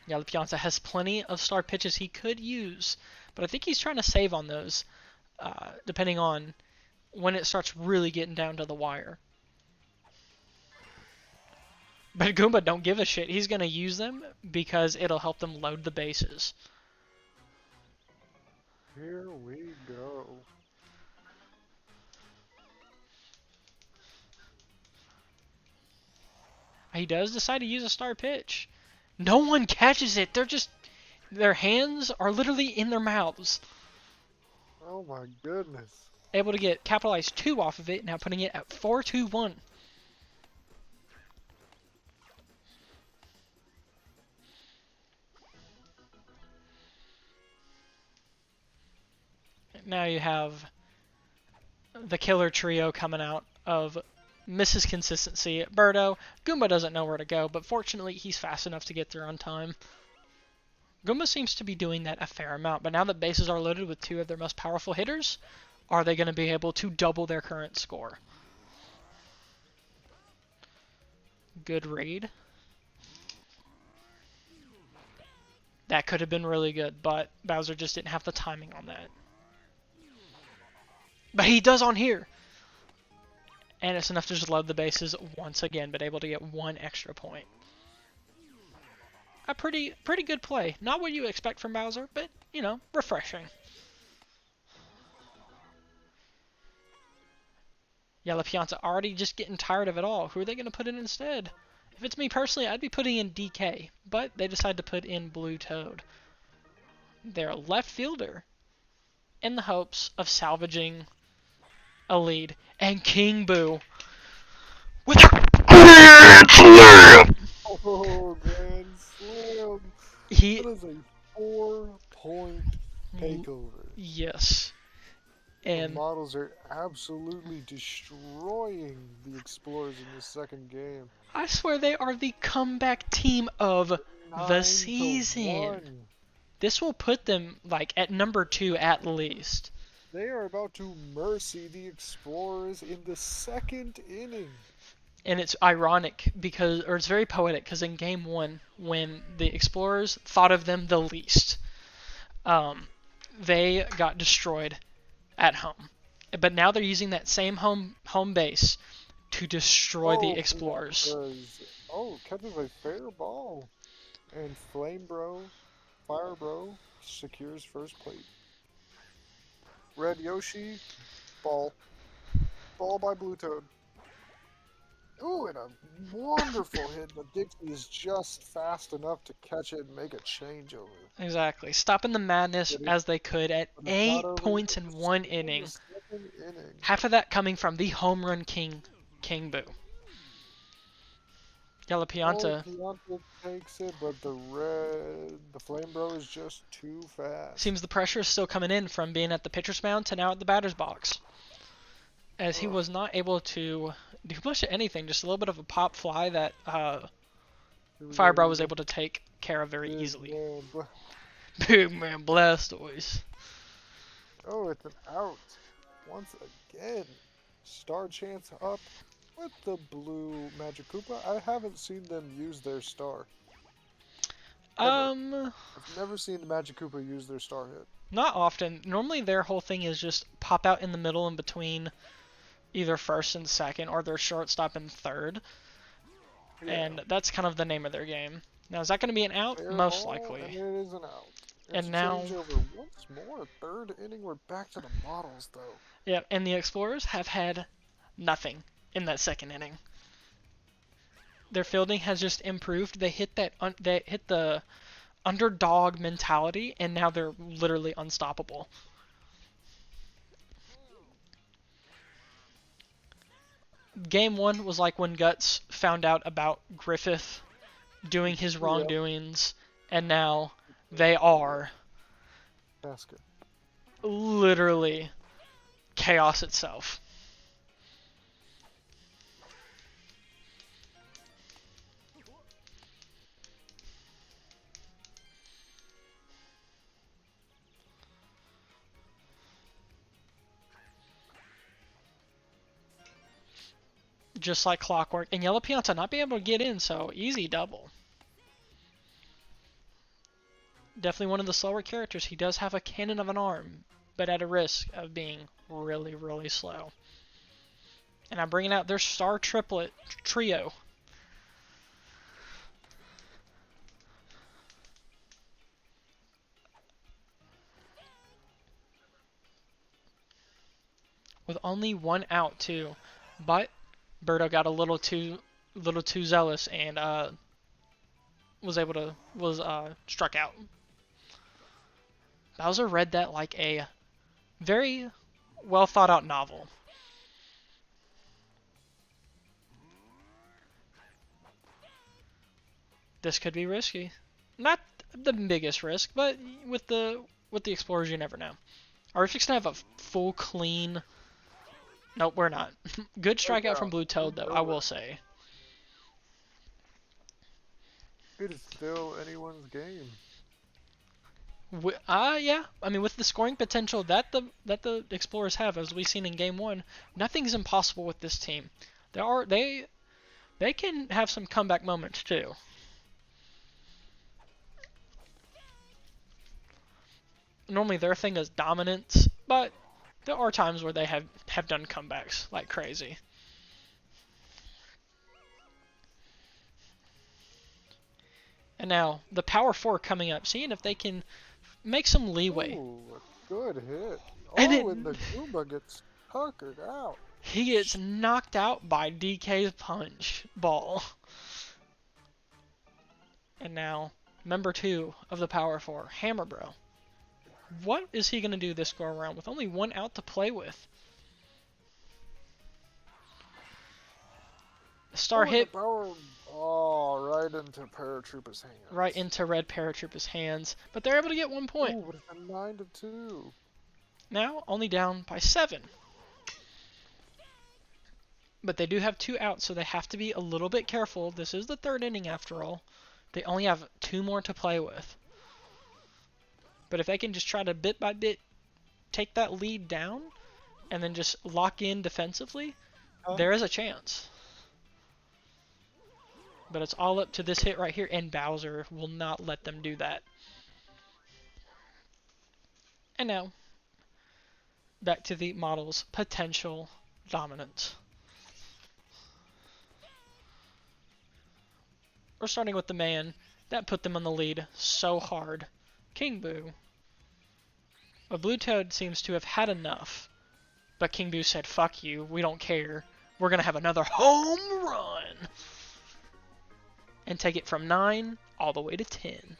Yeah, LaPianza has plenty of star pitches he could use, but I think he's trying to save on those, depending on when it starts really getting down to the wire. But Goomba don't give a shit. He's going to use them because it'll help them load the bases. Here we go. He does decide to use a star pitch. No one catches it. Their hands are literally in their mouths. Oh my goodness. Able to get capitalized 2 off of it, now putting it at 4-2-1. Now you have the killer trio coming out of Mrs. Consistency. Birdo, Goomba doesn't know where to go, but fortunately he's fast enough to get there on time. Goomba seems to be doing that a fair amount, but now that bases are loaded with 2 of their most powerful hitters, are they going to be able to double their current score? Good read. That could have been really good, but Bowser just didn't have the timing on that. But he does on here. And it's enough to just load the bases once again, but able to get 1 extra point. A pretty good play. Not what you expect from Bowser, but, you know, refreshing. Yellow Pianta already just getting tired of it all. Who are they going to put in instead? If it's me personally, I'd be putting in DK, but they decide to put in Blue Toad. Their left fielder, in the hopes of salvaging a lead. And King Boo with a grand slam! Oh, grand slam! He, That is a 4-point takeover. yes. The And models are absolutely destroying the Explorers in the second game. I swear they are the comeback team of the 9 season. to 1. This will put them like at number 2 at least. They are about to mercy the Explorers in the second inning. And it's ironic because, or it's very poetic because in game 1, when the Explorers thought of them the least, they got destroyed at home. But now they're using that same home base to destroy the Explorers. Catches a fair ball. And Flame Bro, Fire Bro secures first plate. Red Yoshi, ball. Ball by Blue Toad. Ooh, and a wonderful hit. The Dixie is just fast enough to catch it and make a changeover. Exactly. Stopping the madness as they could at 8 points in 1 inning. Half of that coming from the home run king, King Boo. Yellow Pianta Pianta takes it, but the Flame Bro is just too fast. seems the pressure is still coming in from being at the pitcher's mound to now at the batter's box. As he was not able to do much of anything, just a little bit of a pop fly that Fire Bro was able to take care of very easily. Big man Blastoise. Oh, it's an out. Once again. Star Chance up with the blue Magic Koopa. I haven't seen them use their star. I've never seen the Magic Koopa use their star hit. Not often. Normally their whole thing is just pop out in the middle and between either first and second, or their shortstop and third. Yeah. And that's kind of the name of their game. Now, is that going to be an out? Fair Most ball, likely. And it is an out. And now, changeover once more. Third inning. We're back to the models, though. yeah, and the Explorers have had nothing in that second inning. Their fielding has just improved. They hit the underdog mentality, and now they're literally unstoppable. Game 1 was like when Guts found out about Griffith doing his wrongdoings, and now they are Basket. literally chaos itself. Just like clockwork. And Yellow Pianta not being able to get in, so easy double. Definitely one of the slower characters. He does have a cannon of an arm, but at a risk of being really, really slow. And I'm bringing out their star triplet trio. With only 1 out too, but Birdo got a little too zealous and was struck out. Bowser read that like a very well thought out novel. This could be risky. Not the biggest risk, but with the Explorers you never know. Are we fixing to have a full clean? Nope, we're not. Good strikeout from Blue Toad though, I will say. It is still anyone's game. Yeah. I mean, with the scoring potential that the Explorers have, as we've seen in Game 1, nothing's impossible with this team. They can have some comeback moments too. Normally their thing is dominance, but There are times where they have done comebacks like crazy. And now the Power 4 coming up, seeing if they can make some leeway. Ooh, a good hit. And Oh, and then the Goomba gets tuckered out. he gets knocked out by DK's punch ball. And now, member 2 of the Power 4, Hammer Bro. What is he going to do this go around with only one out to play with? Star Oh, hit the power. Oh, right into Paratrooper's hands. right into Red Paratrooper's hands, but they're able to get 1 point. Ooh, but it's a 9-2. Now, only down by 7. But they do have 2 outs, so they have to be a little bit careful. This is the 3rd inning after all. They only have 2 more to play with. But if they can just try to bit by bit take that lead down and then just lock in defensively, there is a chance. But it's all up to this hit right here, and Bowser will not let them do that. And now, back to the model's potential dominance. We're starting with the man that put them on the lead so hard, King Boo. But Blue Toad seems to have had enough. But King Boo said, fuck you, we don't care. We're going to have another home run. And take it from 9 all the way to 10.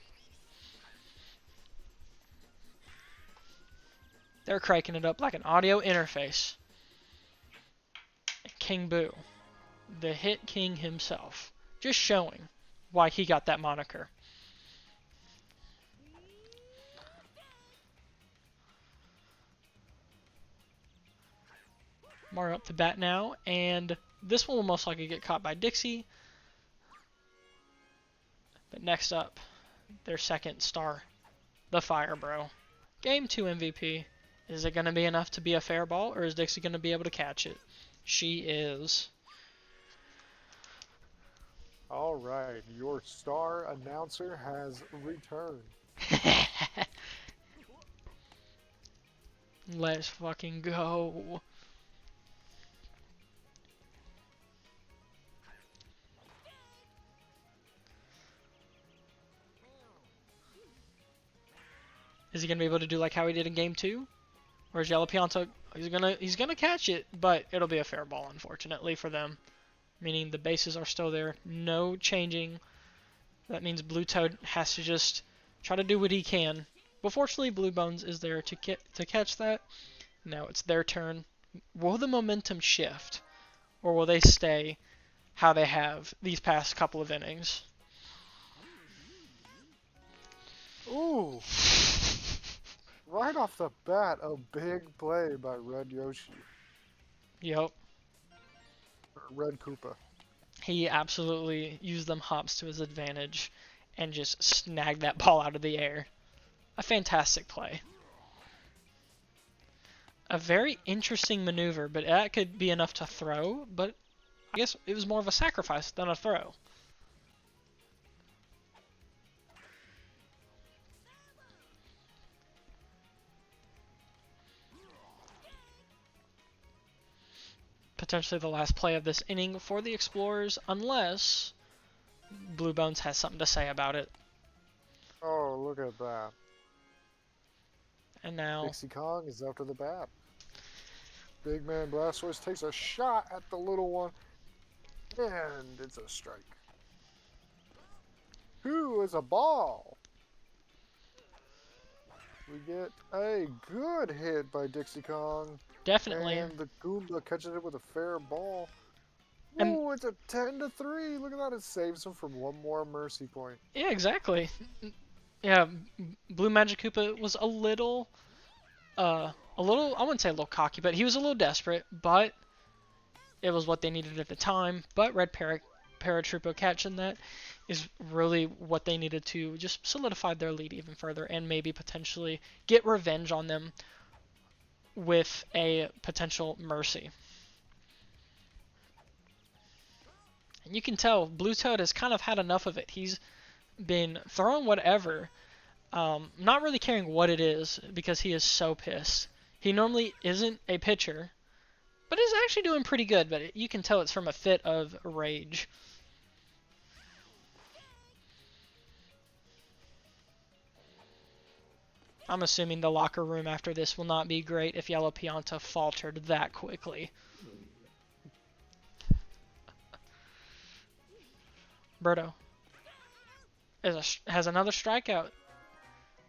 They're cranking it up like an audio interface. And King Boo, the hit king himself, just showing why he got that moniker. Mario up to bat now, and this one will most likely get caught by Dixie. But next up, their second star, the Fire Bro. Game 2 MVP. Is it going to be enough to be a fair ball, or is Dixie going to be able to catch it? She is. All right, your star announcer has returned. Let's fucking go. Is he gonna be able to do like how he did in game 2? Or is Jalapionto he's gonna catch it, but it'll be a fair ball unfortunately for them. Meaning the bases are still there, no changing. That means Blue Toad has to just try to do what he can. But fortunately Blue Bones is there to catch that. Now it's their turn. Will the momentum shift? Or will they stay how they have these past couple of innings? Ooh. Right off the bat, a big play by Red Yoshi. Yep. Or Red Koopa. He absolutely used them hops to his advantage and just snagged that ball out of the air. A fantastic play. A very interesting maneuver, but that could be enough to throw, but I guess it was more of a sacrifice than a throw. Potentially the last play of this inning for the Explorers, unless Blue Bones has something to say about it. Oh, look at that. And now Dixie Kong is after the bat. Big Man Blastoise takes a shot at the little one. And it's a strike. Who is a ball? We get a good hit by Dixie Kong. definitely. And the Goomba catches it with a fair ball. And- Ooh, it's a 10-3. Look at that. It saves him from one more mercy point. Yeah, exactly. Yeah, Blue Magic Koopa was a little, I wouldn't say a little cocky, but he was a little desperate, but it was what they needed at the time. But Red Paratrooper catching that is really what they needed to just solidify their lead even further and maybe potentially get revenge on them with a potential mercy. And you can tell Blue Toad has kind of had enough of it. He's been throwing whatever, not really caring what it is because he is so pissed. He normally isn't a pitcher, but is actually doing pretty good. But you can tell it's from a fit of rage. I'm assuming the locker room after this will not be great if Yellow Pianta faltered that quickly. Berto has another strikeout.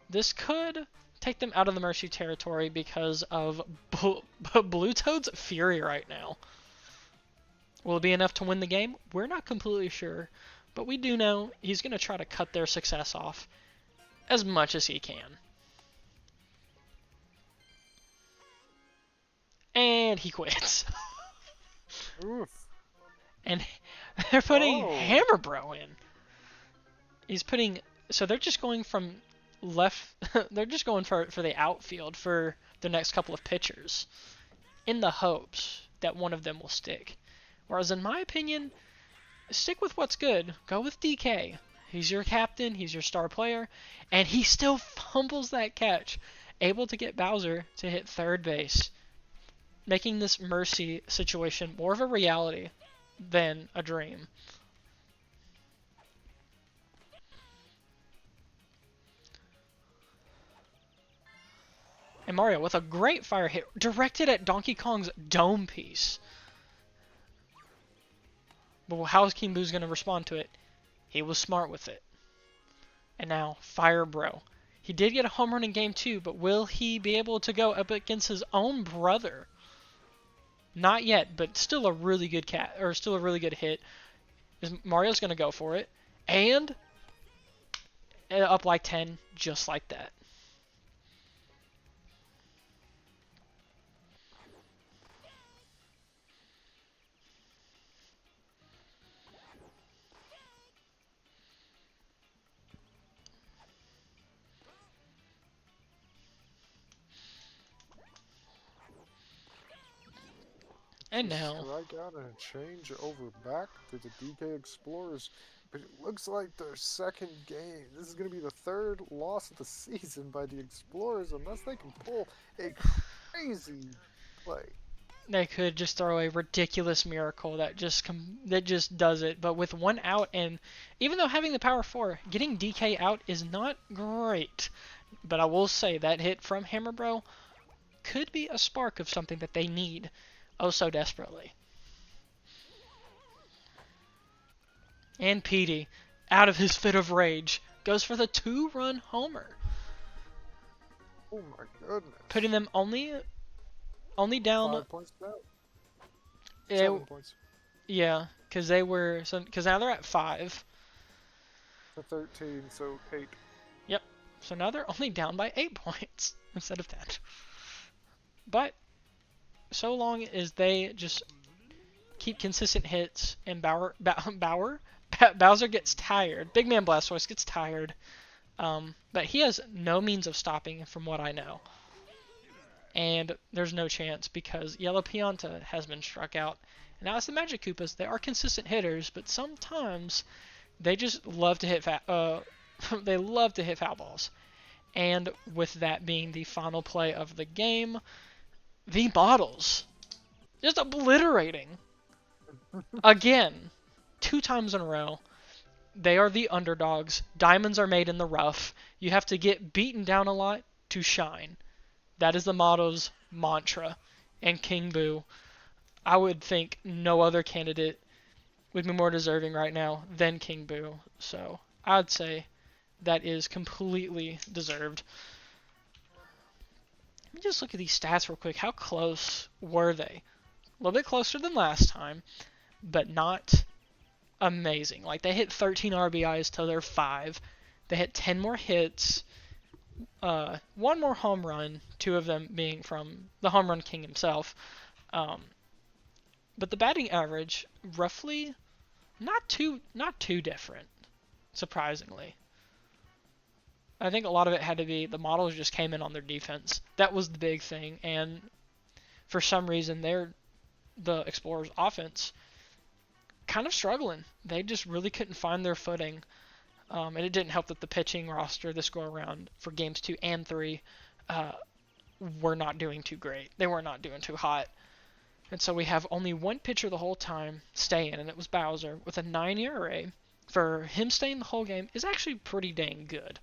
This could take them out of the Mercy territory because of Blue Toad's fury right now. Will it be enough to win the game? We're not completely sure, but we do know he's going to try to cut their success off as much as he can. And he quits. Oof. And they're putting Oh. Hammer Bro in. He's putting... So they're just going from left... they're just going for the outfield for the next couple of pitchers in the hopes that one of them will stick. Whereas in my opinion, stick with what's good. Go with DK. He's your captain. He's your star player. And he still fumbles that catch. Able to get Bowser to hit third base. Making this Mercy situation more of a reality than a dream. And Mario with a great fire hit directed at Donkey Kong's dome piece. But how is King Boo's going to respond to it? He was smart with it. And now, Fire Bro. He did get a home run in game 2, but will he be able to go up against his own brother? Not yet, but still a really good still a really good hit. Mario's going to go for it. And up like 10, just like that. And now, Strike out and a change over back to the DK Explorers. But it looks like their second game. This is going to be the third loss of the season by the Explorers unless they can pull a crazy play. they could just throw a ridiculous miracle that just does it. But with one out, and even though having the power 4, getting DK out is not great. But I will say that hit from Hammer Bro could be a spark of something that they need oh so desperately. And Petey, out of his fit of rage, goes for the 2-run homer, Oh my goodness. putting them only down. 5 points down. eh, 7 points yeah, because now they're at 5. to 13, so 8. So now they're only down by 8 points instead of 10. But so long as they just keep consistent hits and Bowser gets tired. Big Man Blastoise gets tired. But he has no means of stopping from what I know. And there's no chance because Yellow Pianta has been struck out. And now it's the Magic Koopas. They are consistent hitters, but sometimes they just love to hit they love to hit foul balls. And with that being the final play of the game, the Models just obliterating again 2 times in a row. They are the underdogs. Diamonds are made in the rough. You have to get beaten down a lot to shine. That is the Models' mantra. And King Boo, I would think no other candidate would be more deserving right now than King Boo. So I'd say that is completely deserved. Let me just look at these stats real quick. How close were they? A little bit closer than last time, but not amazing. Like, they hit 13 RBIs to their 5. They hit 10 more hits, 1 more home run, 2 of them being from the home run king himself. But the batting average, roughly, not too different, surprisingly. I think a lot of it had to be the Models just came in on their defense. That was the big thing, and for some reason, the Explorers' offense kind of struggling. They just really couldn't find their footing, and it didn't help that the pitching roster this go around for games 2 and 3 were not doing too great. They were not doing too hot. And so we have only one pitcher the whole time staying, and it was Bowser with a 9 ERA. For him staying the whole game is actually pretty dang good.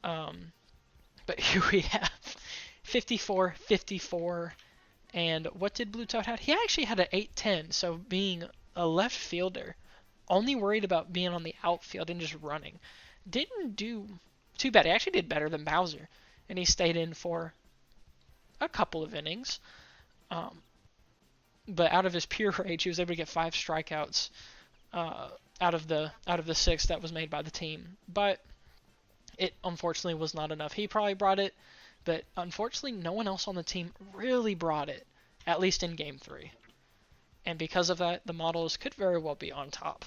But here we have 54, 54, and what did Blue Toad have? He actually had an 8-10, so being a left fielder, only worried about being on the outfield and just running. Didn't do too bad. He actually did better than Bowser, and he stayed in for a couple of innings. But out of his pure rage, he was able to get 5 strikeouts out of the 6 that was made by the team. But it unfortunately was not enough. He probably brought it, but unfortunately no one else on the team really brought it, at least in Game 3. And because of that, the Models could very well be on top.